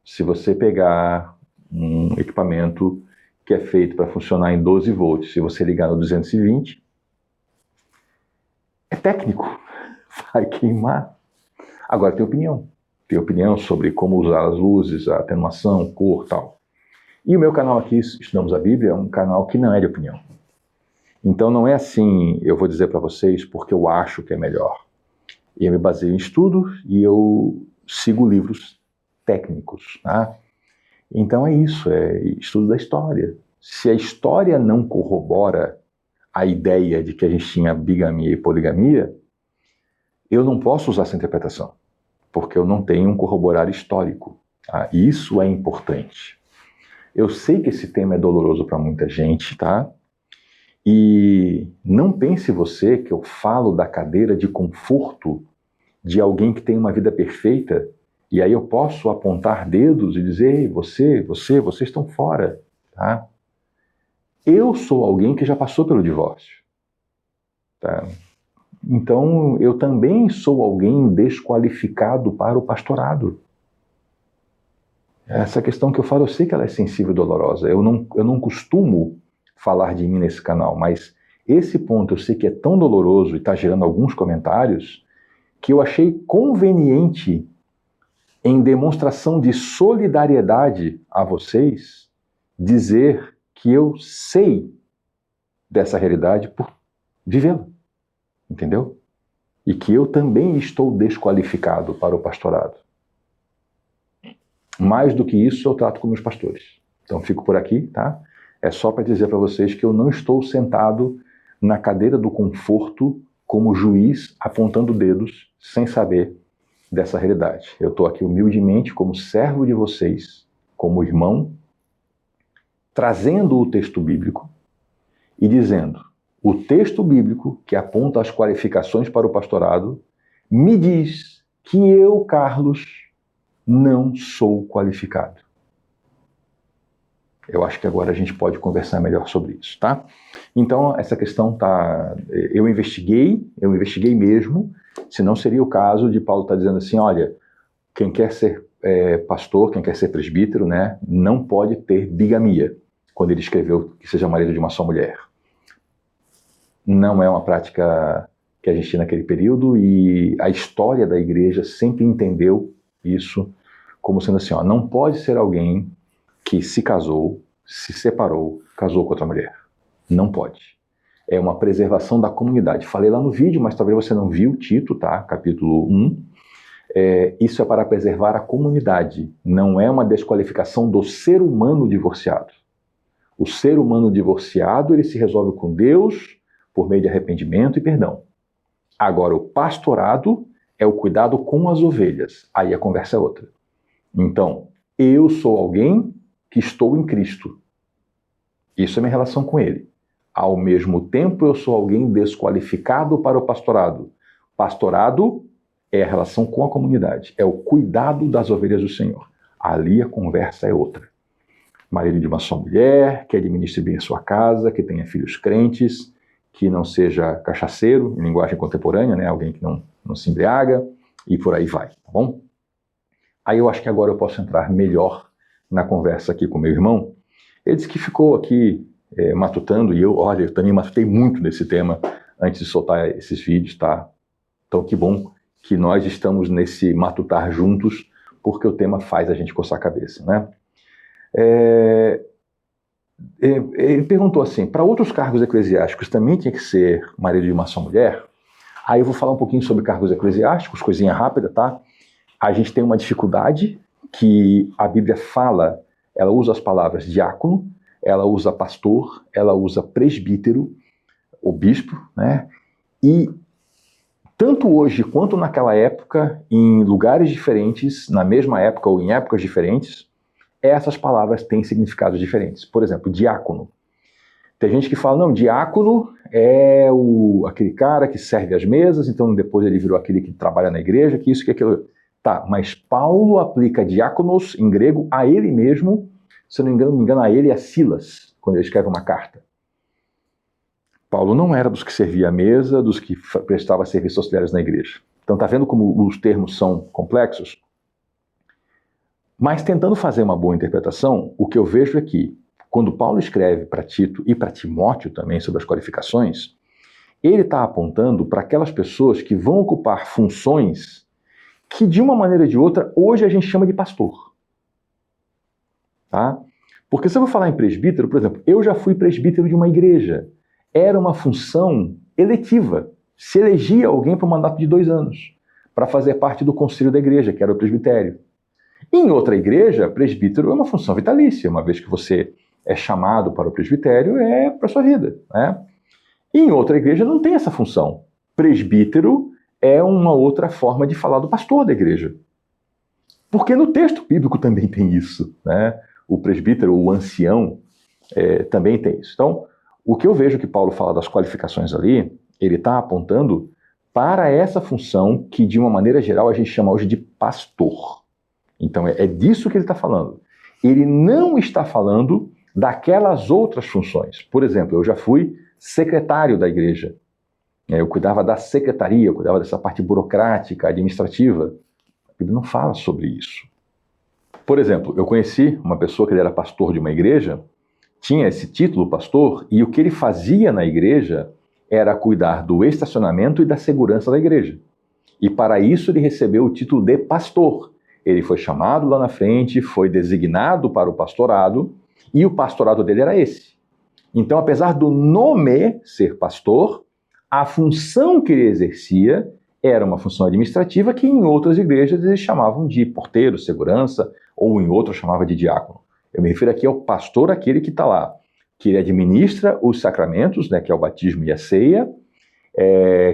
Se você pegar um equipamento que é feito para funcionar em 12 volts, se você ligar no 220, é técnico, vai queimar. Agora tem opinião. Tem opinião sobre como usar as luzes, a atenuação, cor e tal. E o meu canal aqui, Estudamos a Bíblia, é um canal que não é de opinião. Então não é assim, eu vou dizer para vocês porque eu acho que é melhor. Eu me baseio em estudo e eu sigo livros técnicos. Tá? Então é isso, é estudo da história. Se a história não corrobora a ideia de que a gente tinha bigamia e poligamia, eu não posso usar essa interpretação, porque eu não tenho um corroborar histórico. Tá? Isso é importante. Eu sei que esse tema é doloroso para muita gente, tá? E não pense você que eu falo da cadeira de conforto de alguém que tem uma vida perfeita, e aí eu posso apontar dedos e dizer, vocês estão fora, tá? Eu sou alguém que já passou pelo divórcio, tá? Então eu também sou alguém desqualificado para o pastorado. Essa questão que eu falo, eu sei que ela é sensível e dolorosa. Eu não costumo falar de mim nesse canal, mas esse ponto eu sei que é tão doloroso e está gerando alguns comentários que eu achei conveniente, em demonstração de solidariedade a vocês, dizer que eu sei dessa realidade por vivê-la, entendeu? E que eu também estou desqualificado para o pastorado. Mais do que isso, eu trato com meus pastores. Então fico por aqui, tá? É só para dizer para vocês que eu não estou sentado na cadeira do conforto como juiz apontando dedos sem saber dessa realidade. Eu estou aqui humildemente como servo de vocês, como irmão, trazendo o texto bíblico e dizendo, o texto bíblico que aponta as qualificações para o pastorado me diz que eu, Carlos, não sou qualificado. Eu acho que agora a gente pode conversar melhor sobre isso, tá? Então, essa questão tá... Eu investiguei mesmo, senão seria o caso de Paulo estar dizendo assim, olha, quem quer ser pastor, quem quer ser presbítero, né, não pode ter bigamia, quando ele escreveu que seja marido de uma só mulher. Não é uma prática que a gente tinha naquele período e a história da igreja sempre entendeu isso como sendo assim, ó, não pode ser alguém que se casou, se separou, casou com outra mulher. Não pode. É uma preservação da comunidade. Falei lá no vídeo, mas talvez você não viu, Tito, tá? Capítulo 1. Isso é para preservar a comunidade. Não é uma desqualificação do ser humano divorciado. O ser humano divorciado, ele se resolve com Deus por meio de arrependimento e perdão. Agora, o pastorado é o cuidado com as ovelhas. Aí a conversa é outra. Então, eu sou alguém que estou em Cristo. Isso é minha relação com Ele. Ao mesmo tempo, eu sou alguém desqualificado para o pastorado. Pastorado é a relação com a comunidade, é o cuidado das ovelhas do Senhor. Ali a conversa é outra. Marido de uma só mulher, que administre bem a sua casa, que tenha filhos crentes, que não seja cachaceiro, em linguagem contemporânea, né? Alguém que não se embriaga, e por aí vai, tá bom? Aí eu acho que agora eu posso entrar melhor na conversa aqui com meu irmão. Ele disse que ficou aqui matutando, e eu também matutei muito nesse tema antes de soltar esses vídeos, tá? Então que bom que nós estamos nesse matutar juntos, porque o tema faz a gente coçar a cabeça, né? Ele perguntou assim, para outros cargos eclesiásticos também tinha que ser marido de uma só mulher? Aí eu vou falar um pouquinho sobre cargos eclesiásticos, coisinha rápida, tá? A gente tem uma dificuldade que a Bíblia fala, ela usa as palavras diácono, ela usa pastor, ela usa presbítero, ou bispo, né? E tanto hoje quanto naquela época, em lugares diferentes, na mesma época ou em épocas diferentes, essas palavras têm significados diferentes. Por exemplo, diácono. Tem gente que fala, não, diácono é aquele cara que serve as mesas, então depois ele virou aquele que trabalha na igreja, que isso, que aquilo. Tá, mas Paulo aplica diáconos em grego a ele mesmo, se eu não me engano, a ele e a Silas, quando ele escreve uma carta. Paulo não era dos que servia a mesa, dos que prestava serviços auxiliares na igreja. Então tá vendo como os termos são complexos? Mas tentando fazer uma boa interpretação, o que eu vejo é que, quando Paulo escreve para Tito e para Timóteo também sobre as qualificações, ele está apontando para aquelas pessoas que vão ocupar funções que, de uma maneira ou de outra, hoje a gente chama de pastor. Tá? Porque se eu vou falar em presbítero, por exemplo, eu já fui presbítero de uma igreja. Era uma função eletiva. Se elegia alguém para um mandato de 2 anos, para fazer parte do conselho da igreja, que era o presbitério. Em outra igreja, presbítero é uma função vitalícia, uma vez que você é chamado para o presbitério, é para a sua vida, né? Em outra igreja não tem essa função. Presbítero é uma outra forma de falar do pastor da igreja. Porque no texto bíblico também tem isso, né? O presbítero, o ancião, também tem isso. Então, o que eu vejo que Paulo fala das qualificações ali, ele está apontando para essa função que, de uma maneira geral, a gente chama hoje de pastor. Então, é disso que ele está falando. Ele não está falando daquelas outras funções. Por exemplo, eu já fui secretário da igreja. Eu cuidava da secretaria, eu cuidava dessa parte burocrática, administrativa. A Bíblia não fala sobre isso. Por exemplo, eu conheci uma pessoa que ele era pastor de uma igreja, tinha esse título, pastor, e o que ele fazia na igreja era cuidar do estacionamento e da segurança da igreja. E para isso ele recebeu o título de pastor. Ele foi chamado lá na frente, foi designado para o pastorado, e o pastorado dele era esse. Então, apesar do nome ser pastor, a função que ele exercia era uma função administrativa que em outras igrejas eles chamavam de porteiro, segurança, ou em outras chamava de diácono. Eu me refiro aqui ao pastor, aquele que está lá, que ele administra os sacramentos, né, que é o batismo e a ceia,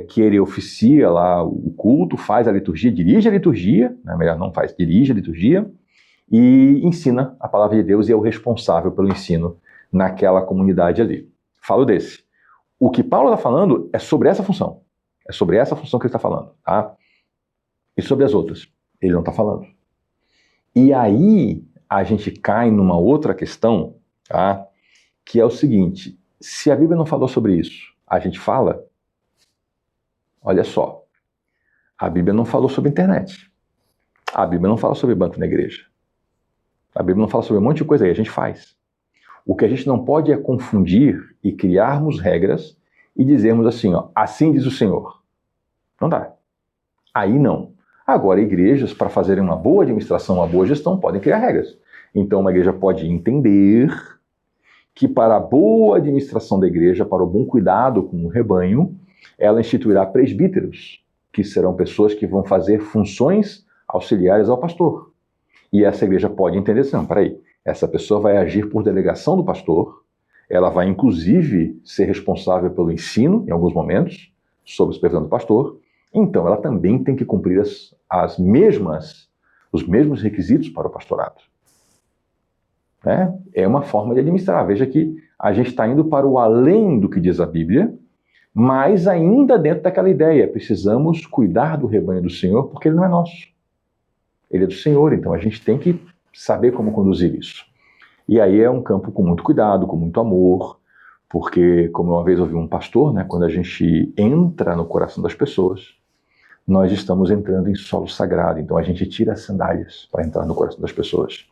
que ele oficia lá o culto, faz a liturgia, dirige a liturgia, né, melhor não faz, dirige a liturgia, e ensina a palavra de Deus e é o responsável pelo ensino naquela comunidade ali. Falo desse. O que Paulo está falando é sobre essa função. É sobre essa função que ele está falando, tá? E sobre as outras, ele não está falando. E aí a gente cai numa outra questão, tá? Que é o seguinte, se a Bíblia não falou sobre isso, a gente fala? Olha só, a Bíblia não falou sobre internet. A Bíblia não fala sobre banco na igreja. A Bíblia não fala sobre um monte de coisa aí, a gente faz. O que a gente não pode é confundir e criarmos regras e dizermos assim, ó, assim diz o Senhor. Não dá. Aí não. Agora, igrejas, para fazerem uma boa administração, uma boa gestão, podem criar regras. Então, uma igreja pode entender que para a boa administração da igreja, para o bom cuidado com o rebanho, ela instituirá presbíteros, que serão pessoas que vão fazer funções auxiliares ao pastor. E essa igreja pode entender assim, não, peraí, essa pessoa vai agir por delegação do pastor, ela vai inclusive ser responsável pelo ensino, em alguns momentos, sob a supervisão do pastor. Então ela também tem que cumprir os mesmos requisitos para o pastorado. É uma forma de administrar. Veja que a gente está indo para o além do que diz a Bíblia, mas ainda dentro daquela ideia, precisamos cuidar do rebanho do Senhor, porque ele não é nosso. Ele é do Senhor, então a gente tem que saber como conduzir isso. E aí é um campo com muito cuidado, com muito amor, porque, como uma vez ouvi um pastor, quando a gente entra no coração das pessoas, nós estamos entrando em solo sagrado, então a gente tira as sandálias para entrar no coração das pessoas.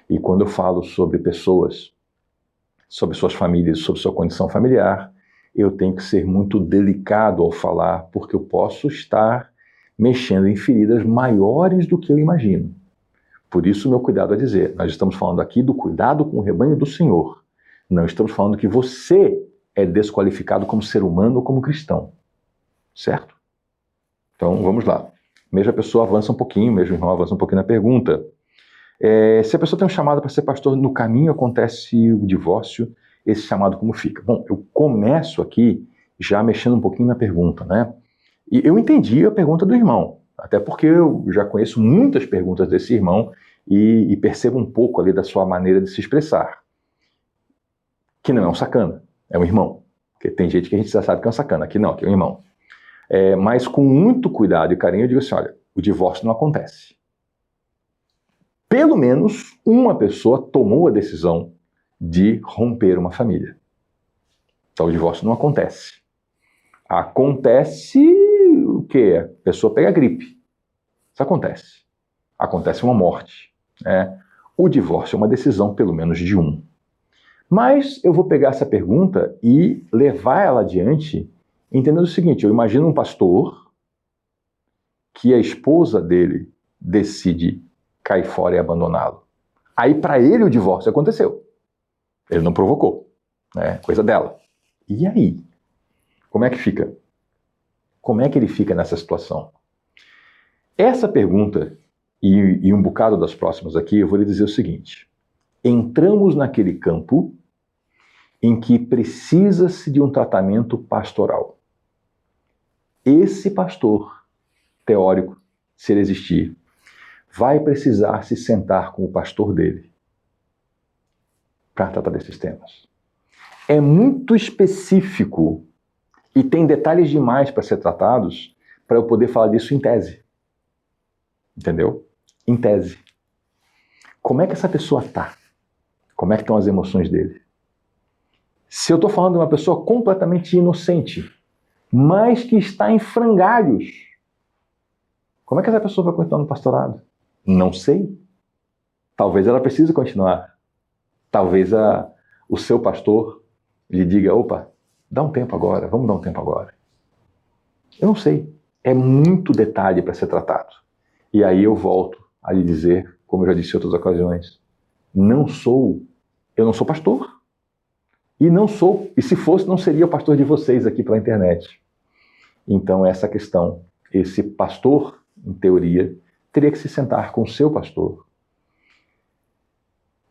E quando eu falo sobre pessoas, sobre suas famílias, sobre sua condição familiar, eu tenho que ser muito delicado ao falar, porque eu posso estar mexendo em feridas maiores do que eu imagino. Por isso, meu cuidado é dizer, nós estamos falando aqui do cuidado com o rebanho do Senhor. Não estamos falando que você é desqualificado como ser humano ou como cristão. Certo? Então, vamos lá. Mesmo a pessoa avança um pouquinho, mesmo o irmão avança um pouquinho na pergunta. Se a pessoa tem um chamado para ser pastor, no caminho acontece o divórcio, esse chamado como fica? Bom, eu começo aqui já mexendo um pouquinho na pergunta, E eu entendi a pergunta do irmão, até porque eu já conheço muitas perguntas desse irmão e percebo um pouco ali da sua maneira de se expressar. Que não é um sacana, é um irmão. Porque tem gente que a gente já sabe que é um sacana, aqui não, aqui é um irmão. Mas com muito cuidado e carinho eu digo assim, olha, o divórcio não acontece. Pelo menos uma pessoa tomou a decisão de romper uma família. Então o divórcio não acontece. Acontece o quê? A pessoa pega gripe. Isso acontece. Acontece uma morte. O divórcio é uma decisão, pelo menos, de um. Mas eu vou pegar essa pergunta e levar ela adiante, entendendo o seguinte, eu imagino um pastor que a esposa dele decide cair fora e abandoná-lo. Aí, para ele, o divórcio aconteceu. Ele não provocou. Coisa dela. E aí? Como é que fica? Como é que ele fica nessa situação? Essa pergunta, e um bocado das próximas aqui, eu vou lhe dizer o seguinte. Entramos naquele campo em que precisa-se de um tratamento pastoral. Esse pastor teórico, se ele existir, vai precisar se sentar com o pastor dele para tratar desses temas. É muito específico e tem detalhes demais para ser tratados para eu poder falar disso em tese. Entendeu? Em tese. Como é que essa pessoa está? Como é que estão as emoções dele? Se eu estou falando de uma pessoa completamente inocente, mas que está em frangalhos, como é que essa pessoa vai continuar no pastorado? Não sei. Talvez ela precise continuar. Talvez o seu pastor lhe diga, opa, dá um tempo agora, vamos dar um tempo agora. Eu não sei. É muito detalhe para ser tratado. E aí eu volto a lhe dizer, como eu já disse em outras ocasiões, eu não sou pastor. E se fosse, não seria o pastor de vocês aqui pela internet. Então essa questão, esse pastor, em teoria, teria que se sentar com o seu pastor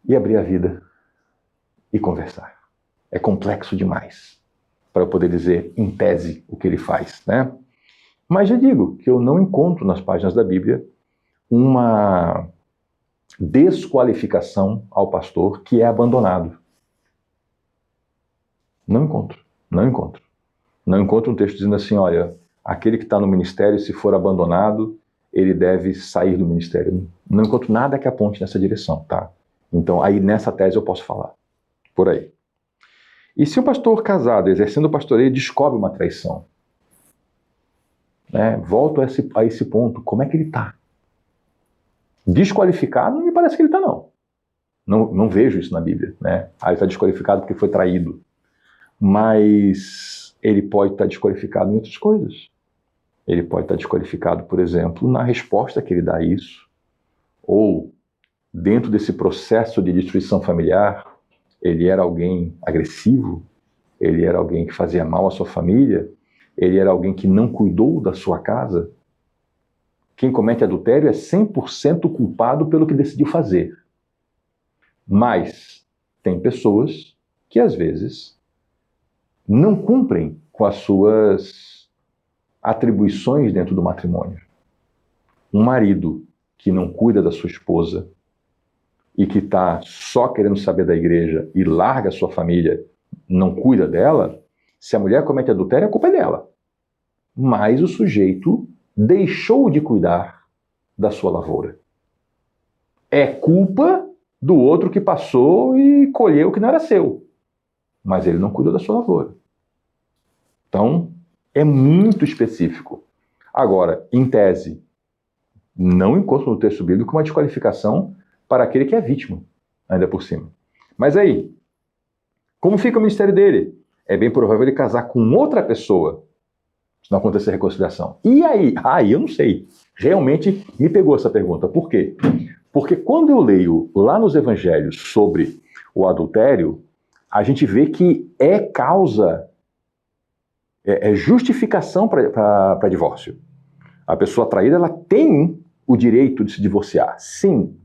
e abrir a vida e conversar. É complexo demais para eu poder dizer em tese o que ele faz, Mas já digo que eu não encontro nas páginas da Bíblia uma desqualificação ao pastor que é abandonado. Não encontro. Não encontro um texto dizendo assim, olha, aquele que está no ministério, se for abandonado, ele deve sair do ministério. Não encontro nada que aponte nessa direção, tá? Então, aí nessa tese eu posso falar. Por aí. E se o pastor casado, exercendo o pastoreio, descobre uma traição? Volto a esse ponto. Como é que ele está? Desqualificado, não me parece que ele está, não. Não vejo isso na Bíblia, ele está desqualificado porque foi traído. Mas ele pode estar desqualificado em outras coisas. Ele pode estar desqualificado, por exemplo, na resposta que ele dá a isso, ou dentro desse processo de destruição familiar, ele era alguém agressivo, ele era alguém que fazia mal à sua família, ele era alguém que não cuidou da sua casa. Quem comete adultério é 100% culpado pelo que decidiu fazer. Mas tem pessoas que às vezes não cumprem com as suas atribuições dentro do matrimônio. Um marido que não cuida da sua esposa e que está só querendo saber da igreja e larga a sua família, não cuida dela, se a mulher comete adultério, a culpa é dela. Mas o sujeito deixou de cuidar da sua lavoura. É culpa do outro que passou e colheu o que não era seu. Mas ele não cuidou da sua lavoura. Então, é muito específico. Agora, em tese, não encontro no texto bíblico uma desqualificação para aquele que é vítima, ainda por cima. Mas aí, como fica o ministério dele? É bem provável ele casar com outra pessoa, se não acontecer reconciliação. E aí? Eu não sei. Realmente me pegou essa pergunta. Por quê? Porque quando eu leio lá nos evangelhos sobre o adultério, a gente vê que é causa, é justificação para divórcio. A pessoa traída, ela tem o direito de se divorciar, sim.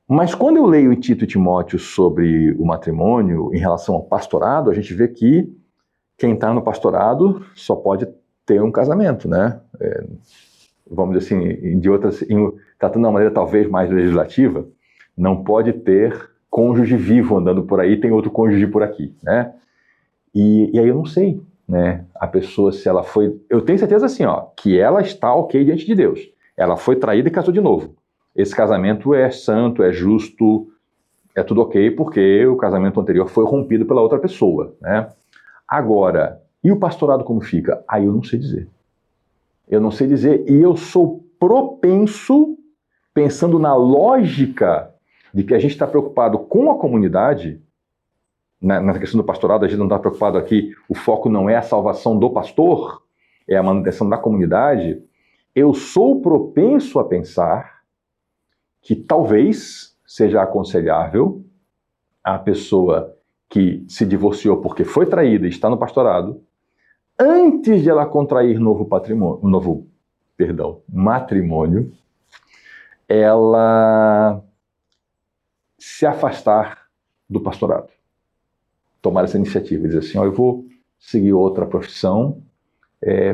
Mas quando eu leio em Tito e Timóteo sobre o matrimônio em relação ao pastorado, a gente vê que quem está no pastorado só pode ter um casamento, né? Vamos dizer assim, tratando de uma maneira talvez mais legislativa, não pode ter cônjuge vivo andando por aí, tem outro cônjuge por aqui, né? E aí eu não sei, né? A pessoa, se ela foi... Eu tenho certeza assim, que ela está ok diante de Deus. Ela foi traída e casou de novo. Esse casamento é santo, é justo, é tudo ok, porque o casamento anterior foi rompido pela outra pessoa, né? Agora, e o pastorado como fica? Aí eu não sei dizer. Eu não sei dizer, e eu sou propenso, pensando na lógica de que a gente está preocupado com a comunidade, na questão do pastorado, a gente não está preocupado aqui, o foco não é a salvação do pastor, é a manutenção da comunidade. Eu sou propenso a pensar que talvez seja aconselhável a pessoa que se divorciou porque foi traída e está no pastorado, antes de ela contrair matrimônio, ela se afastar do pastorado. Tomar essa iniciativa e dizer assim, eu vou seguir outra profissão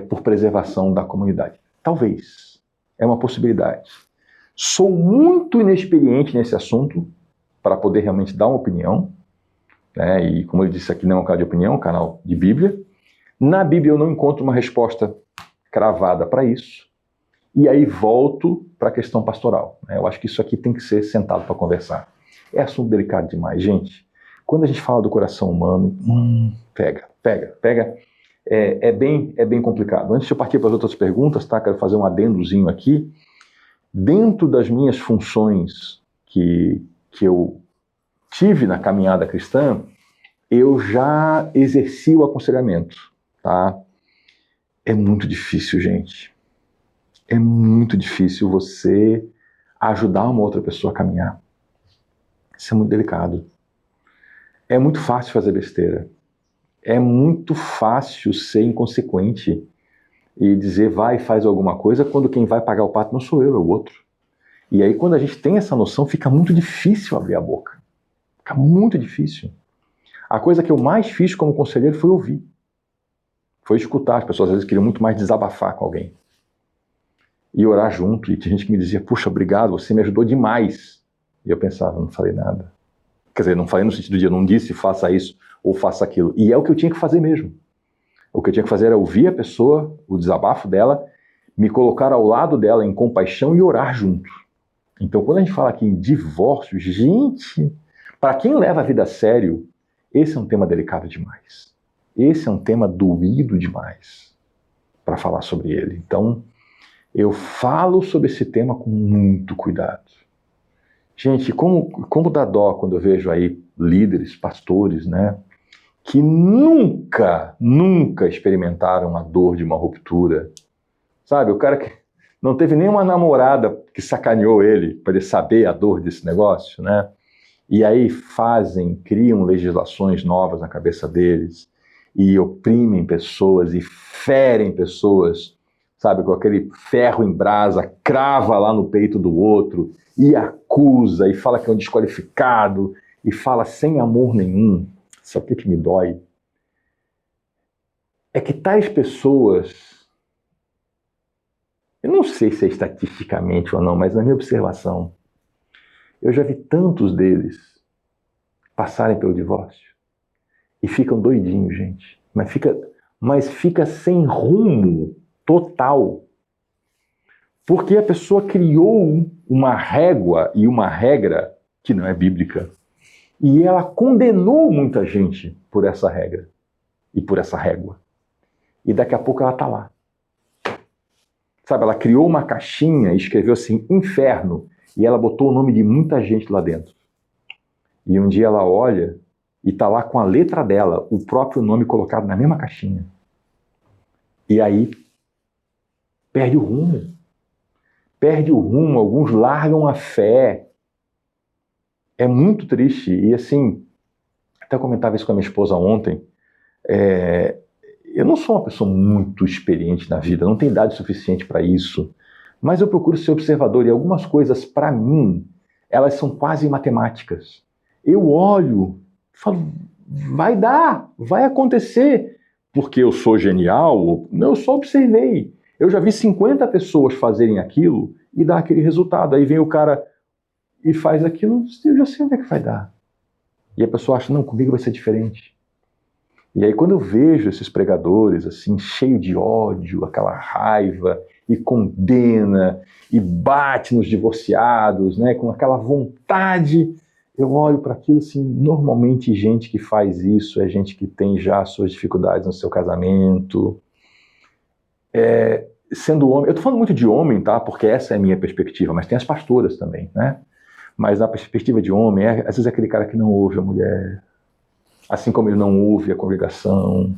por preservação da comunidade. Talvez. É uma possibilidade. Sou muito inexperiente nesse assunto para poder realmente dar uma opinião, né? E como eu disse aqui, não é um canal de opinião, é um canal de Bíblia. Na Bíblia eu não encontro uma resposta cravada para isso. E aí volto para a questão pastoral, né? Eu acho que isso aqui tem que ser sentado para conversar. É assunto delicado demais, gente. Quando a gente fala do coração humano, pega. É bem complicado. Antes de eu partir para as outras perguntas, tá? Quero fazer um adendozinho aqui. Dentro das minhas funções que eu tive na caminhada cristã, eu já exerci o aconselhamento, tá? É muito difícil, gente. É muito difícil você ajudar uma outra pessoa a caminhar. Isso é muito delicado. É muito fácil fazer besteira. É muito fácil ser inconsequente e dizer vai e faz alguma coisa quando quem vai pagar o pato não sou eu, é o outro. E aí quando a gente tem essa noção, fica muito difícil abrir a boca. Fica muito difícil. A coisa que eu mais fiz como conselheiro foi ouvir. Foi escutar. As pessoas às vezes queriam muito mais desabafar com alguém. E orar junto. E tinha gente que me dizia, puxa, obrigado, você me ajudou demais. E eu pensava, não falei nada. Quer dizer, não falei no sentido de eu não disse faça isso ou faça aquilo. E é o que eu tinha que fazer mesmo. O que eu tinha que fazer era ouvir a pessoa, o desabafo dela, me colocar ao lado dela em compaixão e orar junto. Então, quando a gente fala aqui em divórcio, gente, para quem leva a vida a sério, esse é um tema delicado demais. Esse é um tema doído demais para falar sobre ele. Então, eu falo sobre esse tema com muito cuidado. Gente, como dá dó quando eu vejo aí líderes, pastores, né, que nunca experimentaram a dor de uma ruptura. Sabe, o cara que não teve nenhuma namorada que sacaneou ele para ele saber a dor desse negócio, né? E aí criam legislações novas na cabeça deles e oprimem pessoas e ferem pessoas, sabe, com aquele ferro em brasa, crava lá no peito do outro e acusa e fala que é um desqualificado e fala sem amor nenhum. sabe o que me dói? É que tais pessoas, eu não sei se é estatisticamente ou não, mas na minha observação, eu já vi tantos deles passarem pelo divórcio e ficam doidinhos, gente. Mas fica sem rumo total. Porque a pessoa criou uma régua e uma regra que não é bíblica. E ela condenou muita gente por essa regra e por essa régua. E daqui a pouco ela está lá. Sabe, ela criou uma caixinha e escreveu assim, inferno, e ela botou o nome de muita gente lá dentro. E um dia ela olha e está lá com a letra dela, o próprio nome colocado na mesma caixinha. E aí perde o rumo. Perde o rumo, alguns largam a fé. É muito triste. E assim, até comentava isso com a minha esposa ontem, eu não sou uma pessoa muito experiente na vida, não tenho idade suficiente para isso, mas eu procuro ser observador e algumas coisas, para mim, elas são quase matemáticas. Eu olho, falo, vai dar, vai acontecer, porque eu sou genial, eu só observei. Eu já vi 50 pessoas fazerem aquilo e dar aquele resultado. Aí vem o cara e faz aquilo, eu já sei onde é que vai dar. E a pessoa acha, não, comigo vai ser diferente. E aí quando eu vejo esses pregadores assim, cheio de ódio, aquela raiva, e condena, e bate nos divorciados, né, com aquela vontade, eu olho para aquilo assim, normalmente gente que faz isso é gente que tem já suas dificuldades no seu casamento. Sendo homem, eu estou falando muito de homem, tá? Porque essa é a minha perspectiva, mas tem as pastoras também, né? Mas na perspectiva de homem, às vezes é aquele cara que não ouve a mulher, assim como ele não ouve a congregação,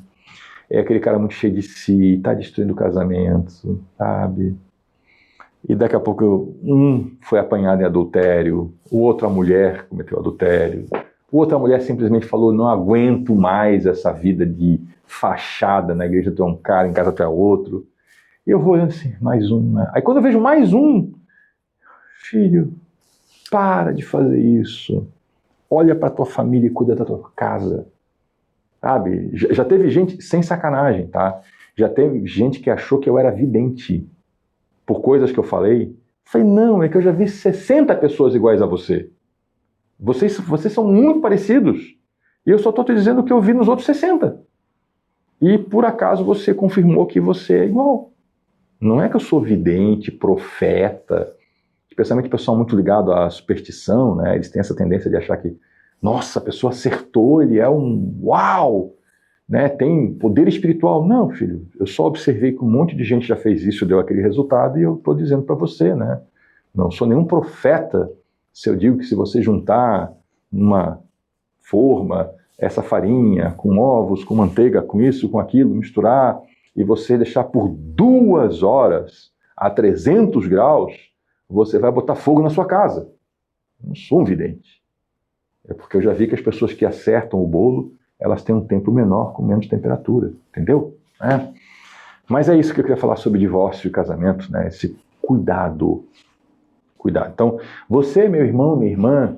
é aquele cara muito cheio de si, está destruindo o casamento, sabe? E daqui a pouco um foi apanhado em adultério, o outro a mulher cometeu adultério, outra mulher simplesmente falou, não aguento mais essa vida de fachada, na igreja tu é um cara, em casa tu é outro. E eu vou olhando assim, mais um, né? Aí quando eu vejo mais um, filho, para de fazer isso. Olha para tua família e cuida da tua casa. Sabe? Já teve gente, sem sacanagem, tá? Já teve gente que achou que eu era vidente por coisas que eu falei. Falei, não, é que eu já vi 60 pessoas iguais a você. Vocês são muito parecidos. E eu só estou te dizendo o que eu vi nos outros 60. E por acaso você confirmou que você é igual. Não é que eu sou vidente, profeta, especialmente o pessoal muito ligado à superstição, né? Eles têm essa tendência de achar que, nossa, a pessoa acertou, ele é um uau, né? Tem poder espiritual. Não, filho, eu só observei que um monte de gente já fez isso, deu aquele resultado, e eu estou dizendo para você, né? Não sou nenhum profeta se eu digo que se você juntar uma forma, essa farinha, com ovos, com manteiga, com isso, com aquilo, misturar, e você deixar por 2 horas a 300 graus, você vai botar fogo na sua casa. Eu não sou um vidente. É porque eu já vi que as pessoas que acertam o bolo, elas têm um tempo menor, com menos temperatura. Entendeu? Mas é isso que eu queria falar sobre divórcio e casamento, né? Esse cuidado. Cuidado. Então, você, meu irmão, minha irmã,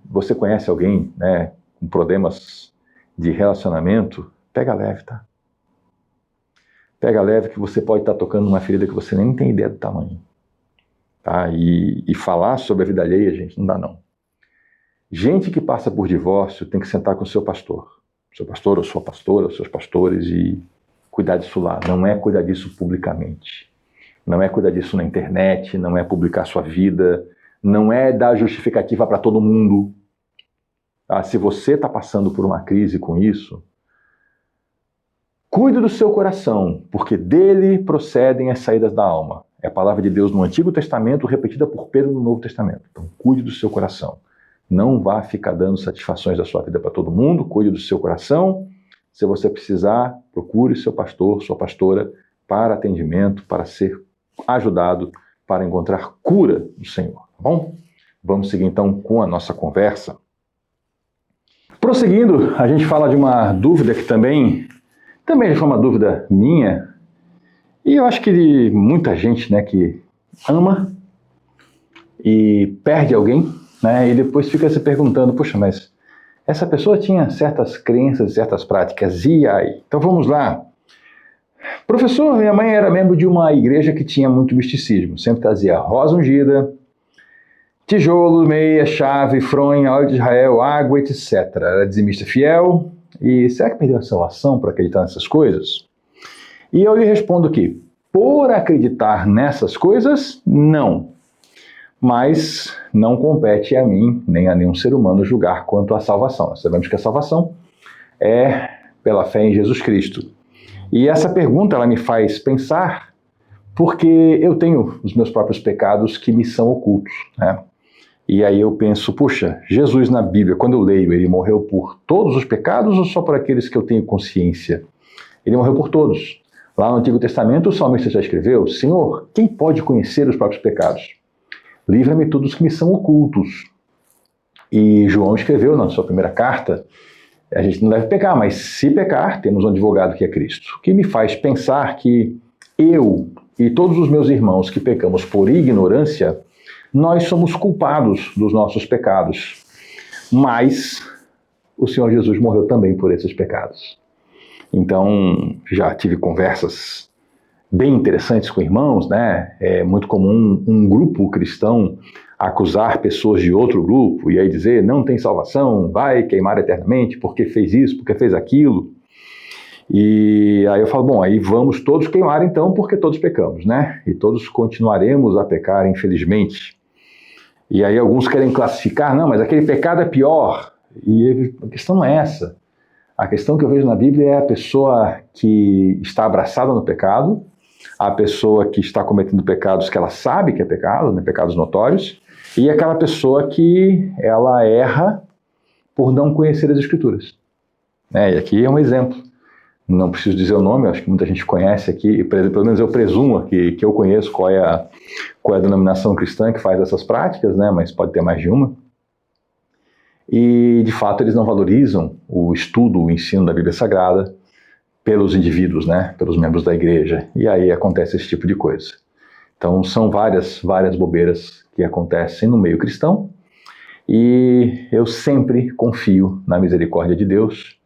você conhece alguém, né, com problemas de relacionamento, pega leve, tá? Pega leve que você pode estar tocando numa ferida que você nem tem ideia do tamanho. Tá? E falar sobre a vida alheia, gente, não dá não. Gente que passa por divórcio tem que sentar com o seu pastor ou sua pastora, os seus pastores, e cuidar disso lá. Não é cuidar disso publicamente. Não é cuidar disso na internet, não é publicar sua vida, não é dar justificativa para todo mundo. Tá? Se você está passando por uma crise com isso, cuide do seu coração, porque dele procedem as saídas da alma. É a palavra de Deus no Antigo Testamento, repetida por Pedro no Novo Testamento. Então, cuide do seu coração. Não vá ficar dando satisfações da sua vida para todo mundo, cuide do seu coração. Se você precisar, procure seu pastor, sua pastora, para atendimento, para ser ajudado, para encontrar cura do Senhor. Tá bom? Vamos seguir então com a nossa conversa. Prosseguindo, a gente fala de uma dúvida que também foi uma dúvida minha, e eu acho que de muita gente, né, que ama e perde alguém, né, e depois fica se perguntando, poxa, mas essa pessoa tinha certas crenças, certas práticas, e aí? Então vamos lá. Professor, minha mãe era membro de uma igreja que tinha muito misticismo, sempre trazia rosa ungida, tijolo, meia, chave, fronha, óleo de Israel, água, etc. Era dizimista fiel, e será que perdeu a salvação por acreditar nessas coisas? E eu lhe respondo que, por acreditar nessas coisas, não. Mas não compete a mim, nem a nenhum ser humano, julgar quanto à salvação. Nós sabemos que a salvação é pela fé em Jesus Cristo. E essa pergunta, ela me faz pensar, porque eu tenho os meus próprios pecados que me são ocultos, né? E aí eu penso, puxa, Jesus na Bíblia, quando eu leio, ele morreu por todos os pecados ou só por aqueles que eu tenho consciência? Ele morreu por todos. Lá no Antigo Testamento, o salmista já escreveu, Senhor, quem pode conhecer os próprios pecados? Livra-me todos que me são ocultos. E João escreveu na sua primeira carta, a gente não deve pecar, mas se pecar, temos um advogado que é Cristo. O que me faz pensar que eu e todos os meus irmãos que pecamos por ignorância, nós somos culpados dos nossos pecados. Mas o Senhor Jesus morreu também por esses pecados. Então, já tive conversas bem interessantes com irmãos, né? É muito comum um grupo cristão acusar pessoas de outro grupo e aí dizer, não tem salvação, vai queimar eternamente, porque fez isso, porque fez aquilo. E aí eu falo, bom, aí vamos todos queimar então, porque todos pecamos, né? E todos continuaremos a pecar, infelizmente. E aí alguns querem classificar, não, mas aquele pecado é pior. E a questão não é essa. A questão que eu vejo na Bíblia é a pessoa que está abraçada no pecado, a pessoa que está cometendo pecados que ela sabe que é pecado, né, pecados notórios, e aquela pessoa que ela erra por não conhecer as Escrituras. E aqui é um exemplo. Não preciso dizer o nome, acho que muita gente conhece aqui, pelo menos eu presumo que eu conheço qual é a denominação cristã que faz essas práticas, né, mas pode ter mais de uma. E, de fato, eles não valorizam o estudo, o ensino da Bíblia Sagrada pelos indivíduos, né, pelos membros da igreja. E aí acontece esse tipo de coisa. Então, são várias bobeiras que acontecem no meio cristão. E eu sempre confio na misericórdia de Deus.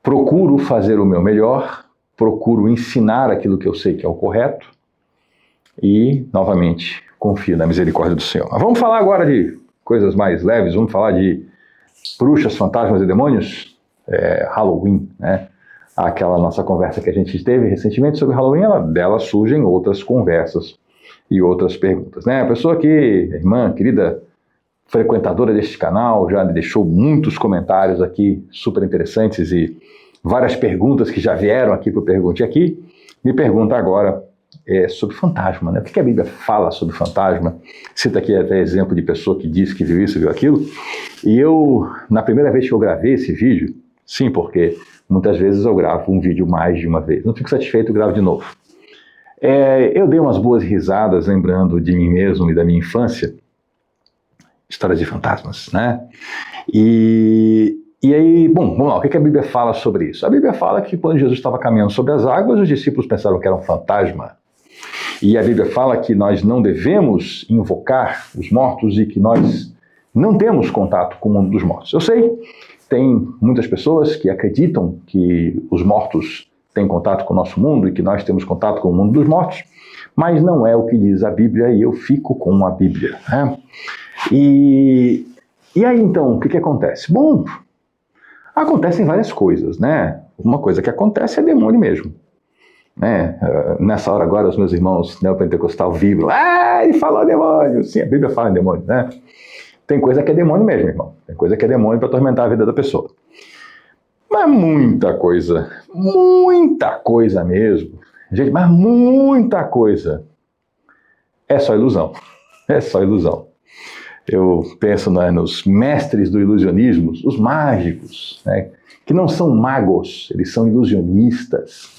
Procuro fazer o meu melhor, procuro ensinar aquilo que eu sei que é o correto e, novamente, confio na misericórdia do Senhor. Mas vamos falar agora de coisas mais leves, vamos falar de bruxas, fantasmas e demônios, Halloween, né? Aquela nossa conversa que a gente teve recentemente sobre Halloween, dela surgem outras conversas e outras perguntas, né? A pessoa que, irmã, querida, frequentadora deste canal, já deixou muitos comentários aqui super interessantes e várias perguntas que já vieram aqui para o Pergunte Aqui, me pergunta agora sobre fantasma, né? O que a Bíblia fala sobre fantasma? Cita aqui até exemplo de pessoa que disse que viu isso, viu aquilo. E eu, na primeira vez que eu gravei esse vídeo, sim, porque muitas vezes eu gravo um vídeo mais de uma vez, não fico satisfeito, eu gravo de novo. Eu dei umas boas risadas lembrando de mim mesmo e da minha infância, histórias de fantasmas, né? E aí, bom, vamos lá, o que a Bíblia fala sobre isso? A Bíblia fala que quando Jesus estava caminhando sobre as águas, os discípulos pensaram que era um fantasma. E a Bíblia fala que nós não devemos invocar os mortos e que nós não temos contato com o mundo dos mortos. Eu sei, tem muitas pessoas que acreditam que os mortos têm contato com o nosso mundo e que nós temos contato com o mundo dos mortos, mas não é o que diz a Bíblia e eu fico com a Bíblia, né? E aí então, o que acontece? Bom, acontecem várias coisas, né? Uma coisa que acontece é demônio mesmo. Né? Nessa hora agora os meus irmãos neopentecostal vibram. Ah, ele falou demônio! Sim, a Bíblia fala em demônio, né? Tem coisa que é demônio mesmo, irmão. Tem coisa que é demônio para atormentar a vida da pessoa. Mas muita coisa mesmo. Gente, mas muita coisa é só ilusão. É só ilusão. Eu penso nos mestres do ilusionismo, os mágicos, né? Que não são magos, eles são ilusionistas.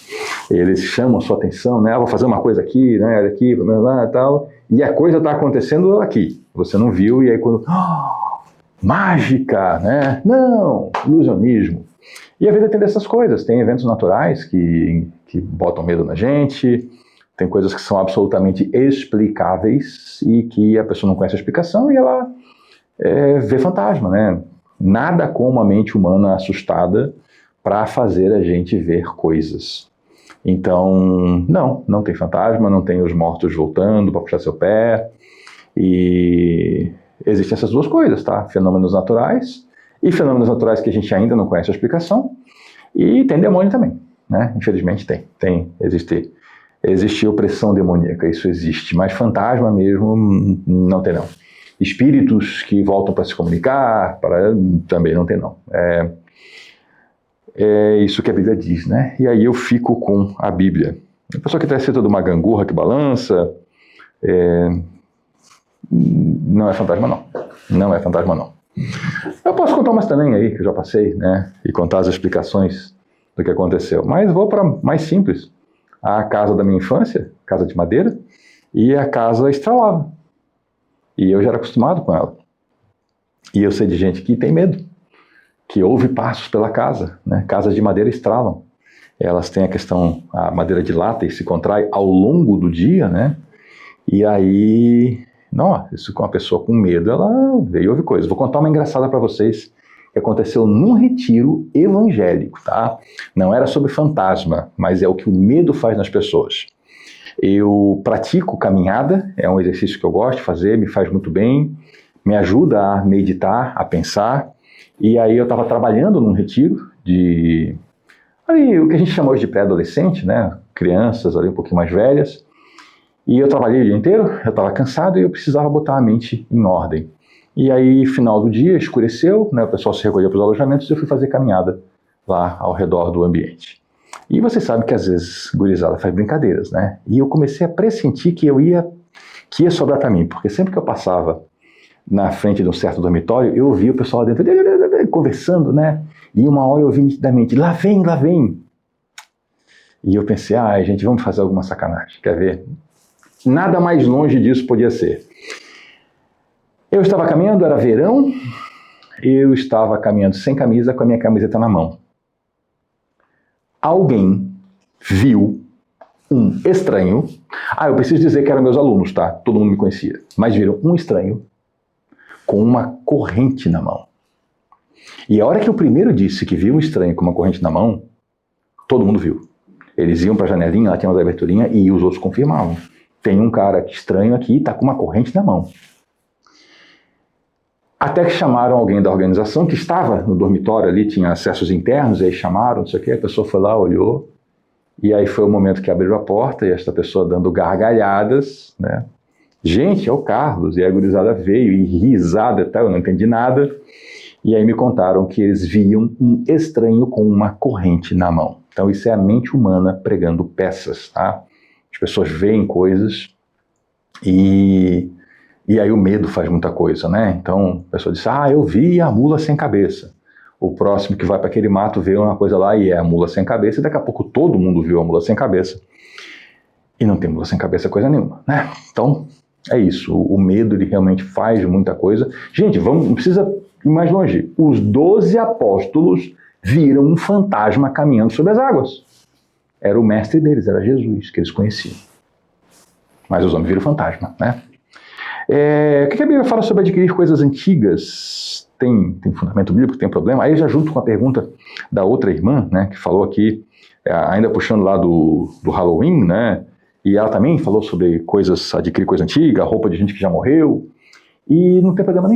Eles chamam a sua atenção, né? Vou fazer uma coisa aqui, né? Aqui, lá, tal. E a coisa está acontecendo aqui. Você não viu, e aí quando... mágica, né? Não, ilusionismo. E a vida tem dessas coisas. Tem eventos naturais que botam medo na gente. Tem coisas que são absolutamente explicáveis e que a pessoa não conhece a explicação e ela vê fantasma, né? Nada como a mente humana assustada para fazer a gente ver coisas. Então, não tem fantasma, não tem os mortos voltando para puxar seu pé. E existem essas duas coisas, tá? Fenômenos naturais e fenômenos naturais que a gente ainda não conhece a explicação. E tem demônio também, né? Infelizmente existe opressão demoníaca, isso existe. Mas fantasma mesmo, não tem não. Espíritos que voltam para se comunicar, também não tem não. É isso que a Bíblia diz, né? E aí eu fico com a Bíblia. A pessoa que traz toda uma gangorra que balança, não é fantasma não. Não é fantasma não. Eu posso contar umas também aí, que eu já passei, né? E contar as explicações do que aconteceu. Mas vou para mais simples. A casa da minha infância, casa de madeira, e a casa estralava. E eu já era acostumado com ela. E eu sei de gente que tem medo, que ouve passos pela casa, né? Casas de madeira estralam. Elas têm a madeira dilata e se contrai ao longo do dia, né? E aí, isso com uma pessoa com medo, ela veio ouvir coisas. Vou contar uma engraçada para vocês, que aconteceu num retiro evangélico, tá? Não era sobre fantasma, mas é o que o medo faz nas pessoas. Eu pratico caminhada, é um exercício que eu gosto de fazer, me faz muito bem, me ajuda a meditar, a pensar. E aí eu estava trabalhando num retiro o que a gente chama hoje de pré-adolescente, né? Crianças ali um pouquinho mais velhas. E eu trabalhei o dia inteiro, eu estava cansado e eu precisava botar a mente em ordem. E aí, final do dia, escureceu, né? O pessoal se recolheu para os alojamentos e eu fui fazer caminhada lá ao redor do ambiente. E você sabe que às vezes gurizada faz brincadeiras, né? E eu comecei a pressentir que ia sobrar para mim, porque sempre que eu passava na frente de um certo dormitório, eu ouvia o pessoal lá dentro conversando, né? E uma hora eu ouvi nitidamente, lá vem, lá vem. E eu pensei, gente, vamos fazer alguma sacanagem, quer ver? Nada mais longe disso podia ser. Eu estava caminhando, era verão, eu estava caminhando sem camisa, com a minha camiseta na mão. Alguém viu um estranho. Eu preciso dizer que eram meus alunos, tá? Todo mundo me conhecia. Mas viram um estranho com uma corrente na mão. E a hora que o primeiro disse que viu um estranho com uma corrente na mão, todo mundo viu. Eles iam para a janelinha, lá tinha uma aberturinha, e os outros confirmavam. Tem um cara estranho aqui, tá com uma corrente na mão. Até que chamaram alguém da organização que estava no dormitório ali, tinha acessos internos, e aí chamaram, não sei o que, a pessoa foi lá, olhou, e aí foi o momento que abriram a porta, e esta pessoa dando gargalhadas, né? Gente, é o Carlos, e a gurizada veio, e risada e tal, eu não entendi nada, e aí me contaram que eles viam um estranho com uma corrente na mão. Então isso é a mente humana pregando peças, tá? As pessoas veem coisas, e aí o medo faz muita coisa, né? Então a pessoa diz, eu vi a mula sem cabeça. O próximo que vai para aquele mato vê uma coisa lá e é a mula sem cabeça, e daqui a pouco todo mundo viu a mula sem cabeça. E não tem mula sem cabeça coisa nenhuma, né? Então, é isso. O medo, ele realmente faz muita coisa. Gente, não precisa ir mais longe. Os 12 apóstolos viram um fantasma caminhando sobre as águas. Era o mestre deles, era Jesus, que eles conheciam. Mas os homens viram fantasma, né? O que a Bíblia fala sobre adquirir coisas antigas? Tem fundamento bíblico, tem problema? Aí já junto com a pergunta da outra irmã, né, que falou aqui, ainda puxando lá do Halloween, né, e ela também falou sobre adquirir coisa antiga, roupa de gente que já morreu, e não tem problema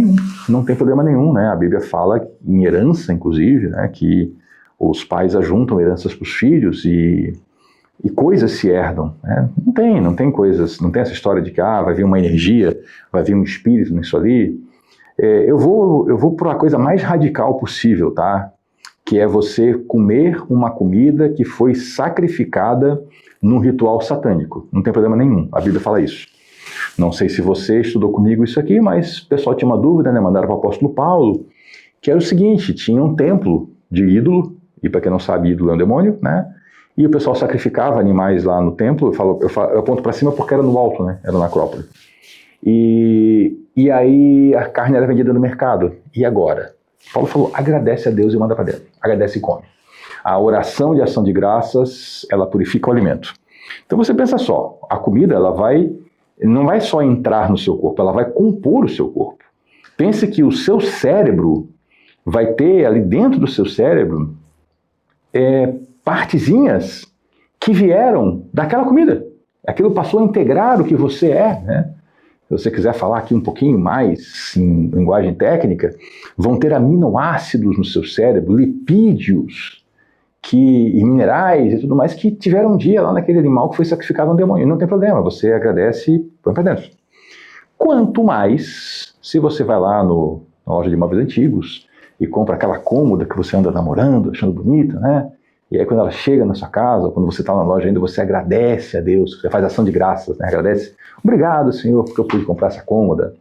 nenhum, né, a Bíblia fala em herança, inclusive, né, que os pais ajuntam heranças para os filhos e coisas se herdam, né? Não tem coisas, não tem essa história de que vai vir uma energia, vai vir um espírito nisso ali. Eu vou para a coisa mais radical possível, tá? Que é você comer uma comida que foi sacrificada num ritual satânico. Não tem problema nenhum, a Bíblia fala isso. Não sei se você estudou comigo isso aqui, mas o pessoal tinha uma dúvida, né? Mandaram para o apóstolo Paulo, que era o seguinte, tinha um templo de ídolo, e para quem não sabe, ídolo é um demônio, né? E o pessoal sacrificava animais lá no templo, eu aponto para cima porque era no alto, né? Era na Acrópole. E aí a carne era vendida no mercado. E agora? Paulo falou, agradece a Deus e manda para dentro. Agradece e come. A oração de ação de graças, ela purifica o alimento. Então você pensa só, a comida não vai só entrar no seu corpo, ela vai compor o seu corpo. Pense que o seu cérebro vai ter ali dentro do seu cérebro partezinhas que vieram daquela comida. Aquilo passou a integrar o que você é, né? Se você quiser falar aqui um pouquinho mais em linguagem técnica, vão ter aminoácidos no seu cérebro, lipídios e minerais e tudo mais que tiveram um dia lá naquele animal que foi sacrificado a um demônio. Não tem problema, você agradece e põe para dentro. Quanto mais, se você vai lá na loja de imóveis antigos e compra aquela cômoda que você anda namorando, achando bonita, né? E aí quando ela chega na sua casa, quando você está na loja ainda, você agradece a Deus, você faz ação de graças, né? Agradece. Obrigado, Senhor, porque eu pude comprar essa cômoda.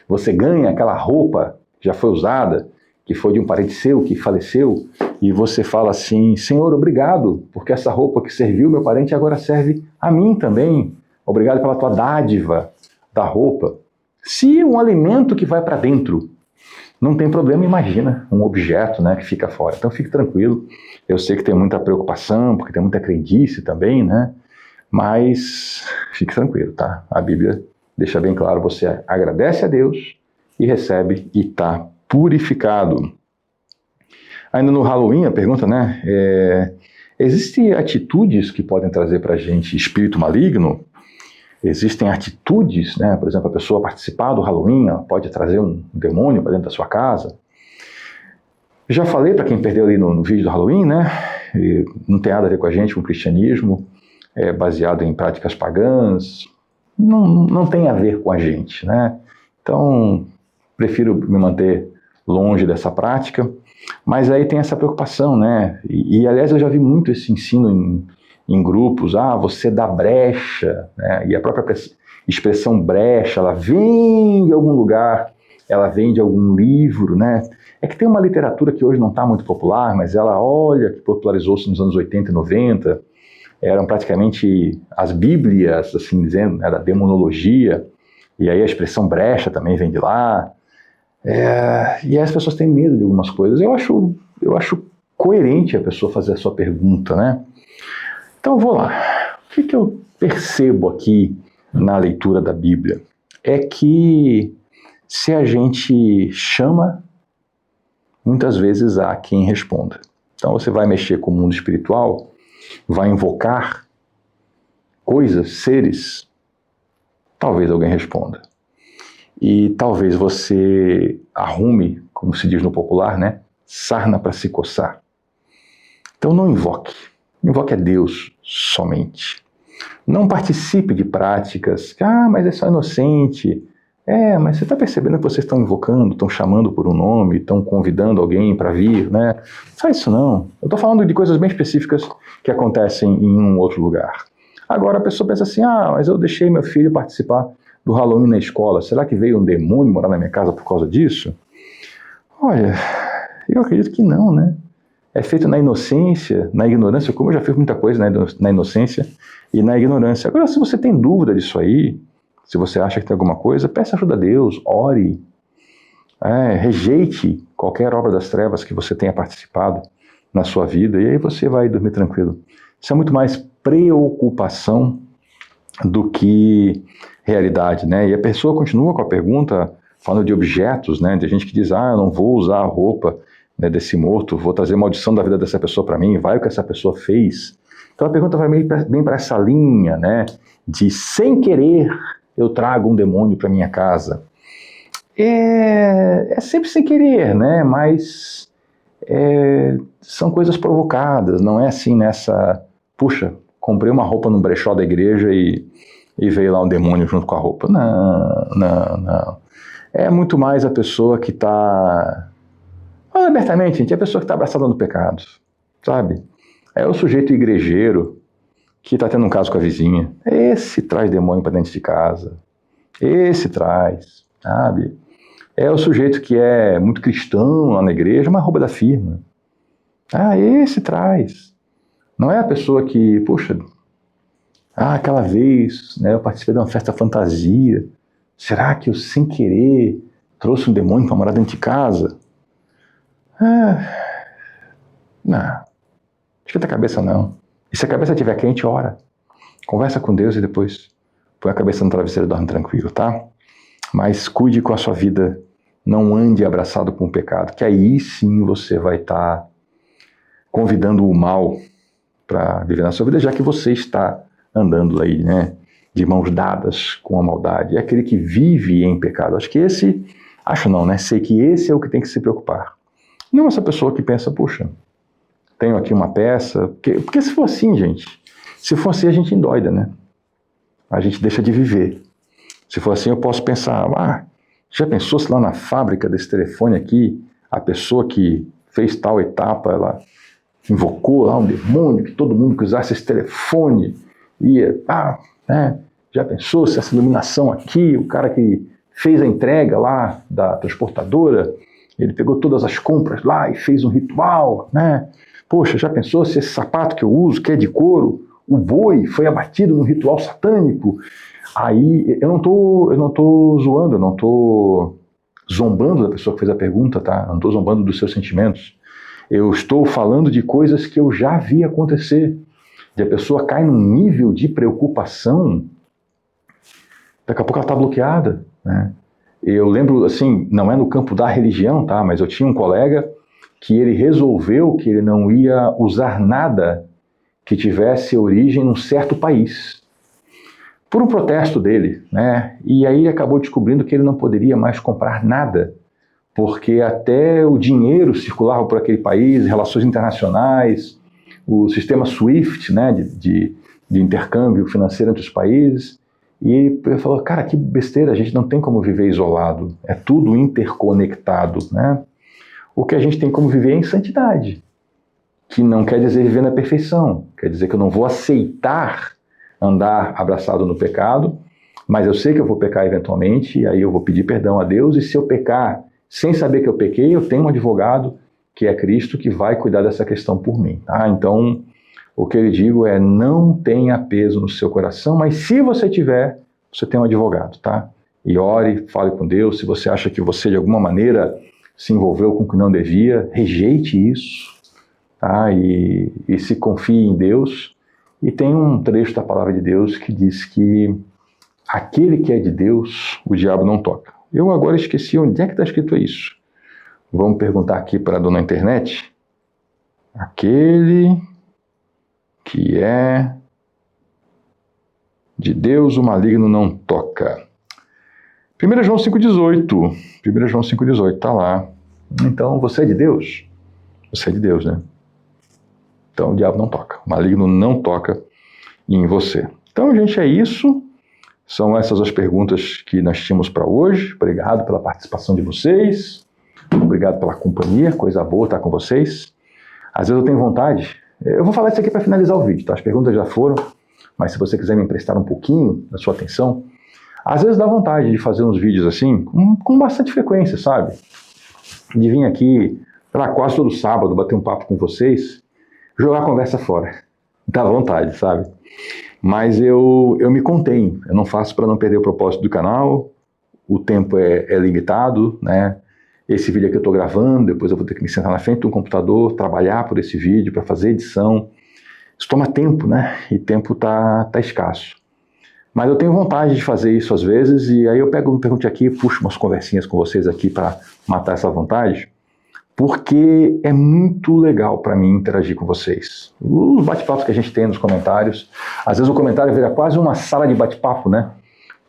Você ganha aquela roupa que já foi usada, que foi de um parente seu que faleceu, e você fala assim, Senhor, obrigado, porque essa roupa que serviu meu parente agora serve a mim também. Obrigado pela tua dádiva da roupa. Se um alimento que vai para dentro, não tem problema, imagina um objeto, né, que fica fora. Então fique tranquilo, eu sei que tem muita preocupação, porque tem muita crendice também, né? Mas fique tranquilo, tá? A Bíblia deixa bem claro, você agradece a Deus e recebe e está purificado. Ainda no Halloween, a pergunta, né? Existem atitudes que podem trazer para a gente espírito maligno? Existem atitudes, né? Por exemplo, a pessoa participar do Halloween pode trazer um demônio para dentro da sua casa. Já falei para quem perdeu ali no vídeo do Halloween, né? E não tem nada a ver com a gente, com o cristianismo, é baseado em práticas pagãs, não tem a ver com a gente, né? Então, prefiro me manter longe dessa prática, mas aí tem essa preocupação, né? E aliás, eu já vi muito esse ensino em grupos, você dá brecha, né? E a própria expressão brecha, ela vem de algum lugar, ela vem de algum livro, né? É que tem uma literatura que hoje não está muito popular, mas ela, olha, que popularizou-se nos anos 80 e 90, eram praticamente as bíblias, assim dizendo, né, da demonologia, e aí a expressão brecha também vem de lá, e aí as pessoas têm medo de algumas coisas. Eu acho coerente a pessoa fazer a sua pergunta, né? Então vou lá. O que eu percebo aqui na leitura da Bíblia? É que se a gente chama, muitas vezes há quem responda. Então você vai mexer com o mundo espiritual, vai invocar coisas, seres, talvez alguém responda. E talvez você arrume, como se diz no popular, né? Sarna para se coçar. Então não invoque. Invoque a Deus somente. Não participe de práticas que, mas é só inocente. Mas você está percebendo que vocês estão invocando, estão chamando por um nome, estão convidando alguém para vir, né? Não faz isso não. Eu estou falando de coisas bem específicas que acontecem em um outro lugar. Agora a pessoa pensa assim, mas eu deixei meu filho participar do Halloween na escola. Será que veio um demônio morar na minha casa por causa disso? Olha, eu acredito que não, né? É feito na inocência, na ignorância, como eu já fiz muita coisa na inocência e na ignorância. Agora, se você tem dúvida disso aí, se você acha que tem alguma coisa, peça ajuda a Deus, ore, rejeite qualquer obra das trevas que você tenha participado na sua vida, e aí você vai dormir tranquilo. Isso é muito mais preocupação do que realidade, né? E a pessoa continua com a pergunta, falando de objetos, né? De gente que diz, eu não vou usar a roupa, né, desse morto, vou trazer maldição da vida dessa pessoa para mim, vai o que essa pessoa fez. Então a pergunta vai bem para essa linha, né? De sem querer eu trago um demônio para minha casa. É sempre sem querer, né? Mas são coisas provocadas, não é assim nessa... Puxa, comprei uma roupa num brechó da igreja e veio lá um demônio junto com a roupa. Não. É muito mais a pessoa que está... abertamente, gente, é a pessoa que está abraçada no pecado, sabe? É o sujeito igrejeiro que está tendo um caso com a vizinha. Esse traz demônio para dentro de casa. Esse traz, sabe? É o sujeito que é muito cristão lá na igreja, mas rouba da firma. Esse traz. Não é a pessoa que, puxa, aquela vez, né, eu participei de uma festa fantasia. Será que eu, sem querer, trouxe um demônio para morar dentro de casa? Não. Esquenta a cabeça, não. E se a cabeça estiver quente, ora. Conversa com Deus e depois põe a cabeça no travesseiro e dorme tranquilo, tá? Mas cuide com a sua vida não ande abraçado com o pecado, que aí sim você vai estar convidando o mal para viver na sua vida, já que você está andando aí, né, de mãos dadas com a maldade. É aquele que vive em pecado. Sei que esse é o que tem que se preocupar. Não essa pessoa que pensa, puxa, tenho aqui uma peça, porque se for assim, gente, se for assim a gente endoida, né? A gente deixa de viver. Se for assim eu posso pensar, já pensou se lá na fábrica desse telefone aqui, a pessoa que fez tal etapa, ela invocou lá um demônio, que todo mundo que usasse esse telefone ia, né? Já pensou se essa iluminação aqui, o cara que fez a entrega lá da transportadora, ele pegou todas as compras lá e fez um ritual, né? Poxa, já pensou se esse sapato que eu uso, que é de couro, o boi foi abatido num ritual satânico? Aí, eu não tô zoando, eu não tô zombando da pessoa que fez a pergunta, tá? Eu não tô zombando dos seus sentimentos. Eu estou falando de coisas que eu já vi acontecer. E a pessoa cai num nível de preocupação, daqui a pouco ela está bloqueada, né? Eu lembro, assim, não é no campo da religião, tá? Mas eu tinha um colega que ele resolveu que ele não ia usar nada que tivesse origem num certo país, por um protesto dele, né? E aí ele acabou descobrindo que ele não poderia mais comprar nada, porque até o dinheiro circulava por aquele país, relações internacionais, o sistema SWIFT, né, de intercâmbio financeiro entre os países. E ele falou, cara, que besteira, a gente não tem como viver isolado, é tudo interconectado, né? O que a gente tem como viver é em santidade, que não quer dizer viver na perfeição, quer dizer que eu não vou aceitar andar abraçado no pecado, mas eu sei que eu vou pecar eventualmente, e aí eu vou pedir perdão a Deus, e se eu pecar sem saber que eu pequei, eu tenho um advogado, que é Cristo, que vai cuidar dessa questão por mim, tá? Então, o que eu digo é, não tenha peso no seu coração, mas se você tiver, você tem um advogado, tá? E ore, fale com Deus. Se você acha que você, de alguma maneira, se envolveu com o que não devia, rejeite isso, tá? E se confie em Deus. E tem um trecho da palavra de Deus que diz que aquele que é de Deus, o diabo não toca. Eu agora esqueci onde é que está escrito isso. Vamos perguntar aqui para a dona internet. Aquele que é de Deus, o maligno não toca. 1 João 5,18. 1 João 5,18, está lá. Então, você é de Deus? Você é de Deus, né? Então, o diabo não toca. O maligno não toca em você. Então, gente, é isso. São essas as perguntas que nós tínhamos para hoje. Obrigado pela participação de vocês. Obrigado pela companhia. Coisa boa estar com vocês. Às vezes eu tenho vontade. Eu vou falar isso aqui para finalizar o vídeo, tá? As perguntas já foram, mas se você quiser me emprestar um pouquinho da sua atenção, às vezes dá vontade de fazer uns vídeos assim, com bastante frequência, sabe? De vir aqui, sei lá, quase todo sábado, bater um papo com vocês, jogar a conversa fora. Dá vontade, sabe? Mas eu me contenho, eu não faço para não perder o propósito do canal, o tempo é limitado, né? Esse vídeo aqui eu estou gravando, depois eu vou ter que me sentar na frente do computador, trabalhar por esse vídeo, para fazer edição. Isso toma tempo, né? E tempo tá escasso. Mas eu tenho vontade de fazer isso às vezes, e aí eu pego uma pergunta aqui e puxo umas conversinhas com vocês aqui para matar essa vontade, porque é muito legal para mim interagir com vocês. Os bate-papos que a gente tem nos comentários, às vezes o comentário vira quase uma sala de bate-papo, né?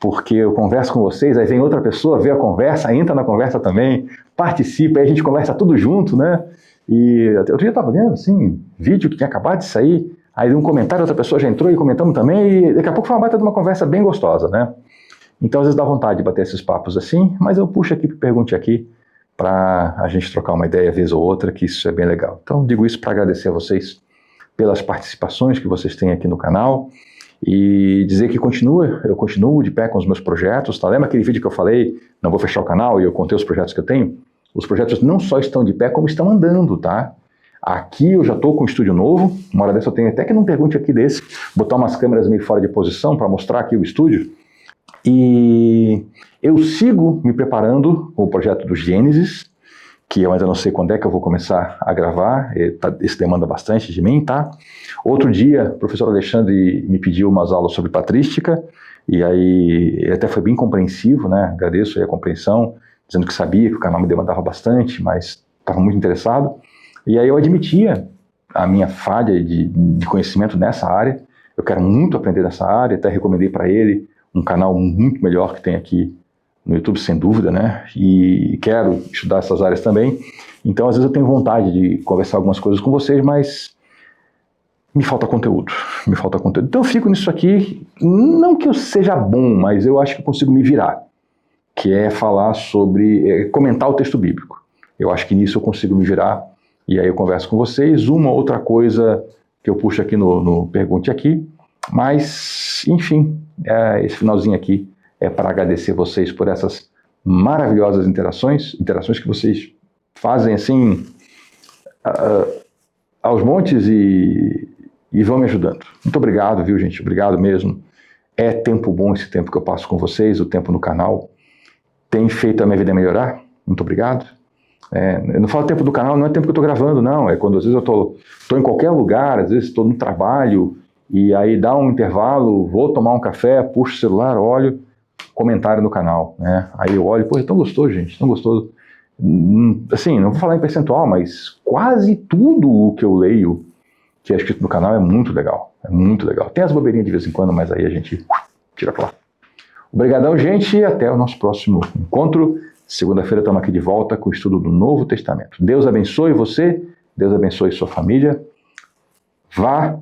Porque eu converso com vocês, aí vem outra pessoa, vê a conversa, entra na conversa também, participa, aí a gente conversa tudo junto, né? E outro dia eu estava vendo, assim, vídeo que tinha acabado de sair, aí um comentário, outra pessoa já entrou e comentamos também, e daqui a pouco foi uma baita de uma conversa bem gostosa, né? Então às vezes dá vontade de bater esses papos assim, mas eu puxo aqui, pergunte aqui, para a gente trocar uma ideia vez ou outra, que isso é bem legal. Então digo isso para agradecer a vocês pelas participações que vocês têm aqui no canal, e dizer que eu continuo de pé com os meus projetos, tá? Lembra aquele vídeo que eu falei, não vou fechar o canal, e eu contei os projetos que eu tenho? Os projetos não só estão de pé, como estão andando, tá? Aqui eu já estou com um estúdio novo, uma hora dessa eu tenho até que não pergunte aqui desse, botar umas câmeras meio fora de posição para mostrar aqui o estúdio. E eu sigo me preparando com o projeto do Gênesis, que eu ainda não sei quando é que eu vou começar a gravar, isso demanda bastante de mim, tá? Outro dia, o professor Alexandre me pediu umas aulas sobre patrística, e aí ele até foi bem compreensivo, né? Agradeço aí a compreensão, dizendo que sabia que o canal me demandava bastante, mas estava muito interessado. E aí eu admitia a minha falha de conhecimento nessa área. Eu quero muito aprender nessa área, até recomendei para ele um canal muito melhor que tem aqui no YouTube, sem dúvida, né? E quero estudar essas áreas também. Então, às vezes eu tenho vontade de conversar algumas coisas com vocês, mas me falta conteúdo, me falta conteúdo. Então eu fico nisso aqui, não que eu seja bom, mas eu acho que eu consigo me virar, que é falar sobre, comentar o texto bíblico. Eu acho que nisso eu consigo me virar, e aí eu converso com vocês. Uma outra coisa que eu puxo aqui no Pergunte Aqui, mas, enfim, esse finalzinho aqui é para agradecer vocês por essas maravilhosas interações que vocês fazem assim, aos montes e vão me ajudando. Muito obrigado, viu, gente? Obrigado mesmo. É tempo bom esse tempo que eu passo com vocês, o tempo no canal. Tem feito a minha vida melhorar. Muito obrigado. Eu não falo tempo do canal, não é tempo que eu estou gravando, não. É quando às vezes eu estou em qualquer lugar, às vezes estou no trabalho, e aí dá um intervalo, vou tomar um café, puxo o celular, olho, comentário no canal, né? Aí eu olho, pô, é tão gostoso, gente, tão gostoso. Assim, não vou falar em percentual, mas quase tudo o que eu leio que é escrito no canal é muito legal. É muito legal. Tem as bobeirinhas de vez em quando, mas aí a gente tira pra lá. Obrigadão, gente, e até o nosso próximo encontro. Segunda-feira estamos aqui de volta com o estudo do Novo Testamento. Deus abençoe você, Deus abençoe sua família. Vá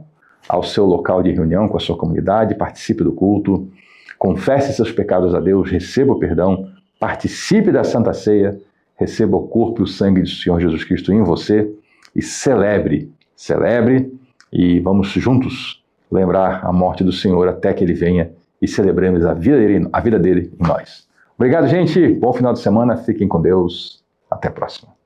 ao seu local de reunião com a sua comunidade, participe do culto, confesse seus pecados a Deus, receba o perdão, participe da Santa Ceia, receba o corpo e o sangue do Senhor Jesus Cristo em você e celebre, e vamos juntos lembrar a morte do Senhor até que Ele venha e celebremos a vida dele em nós. Obrigado, gente. Bom final de semana. Fiquem com Deus. Até a próxima.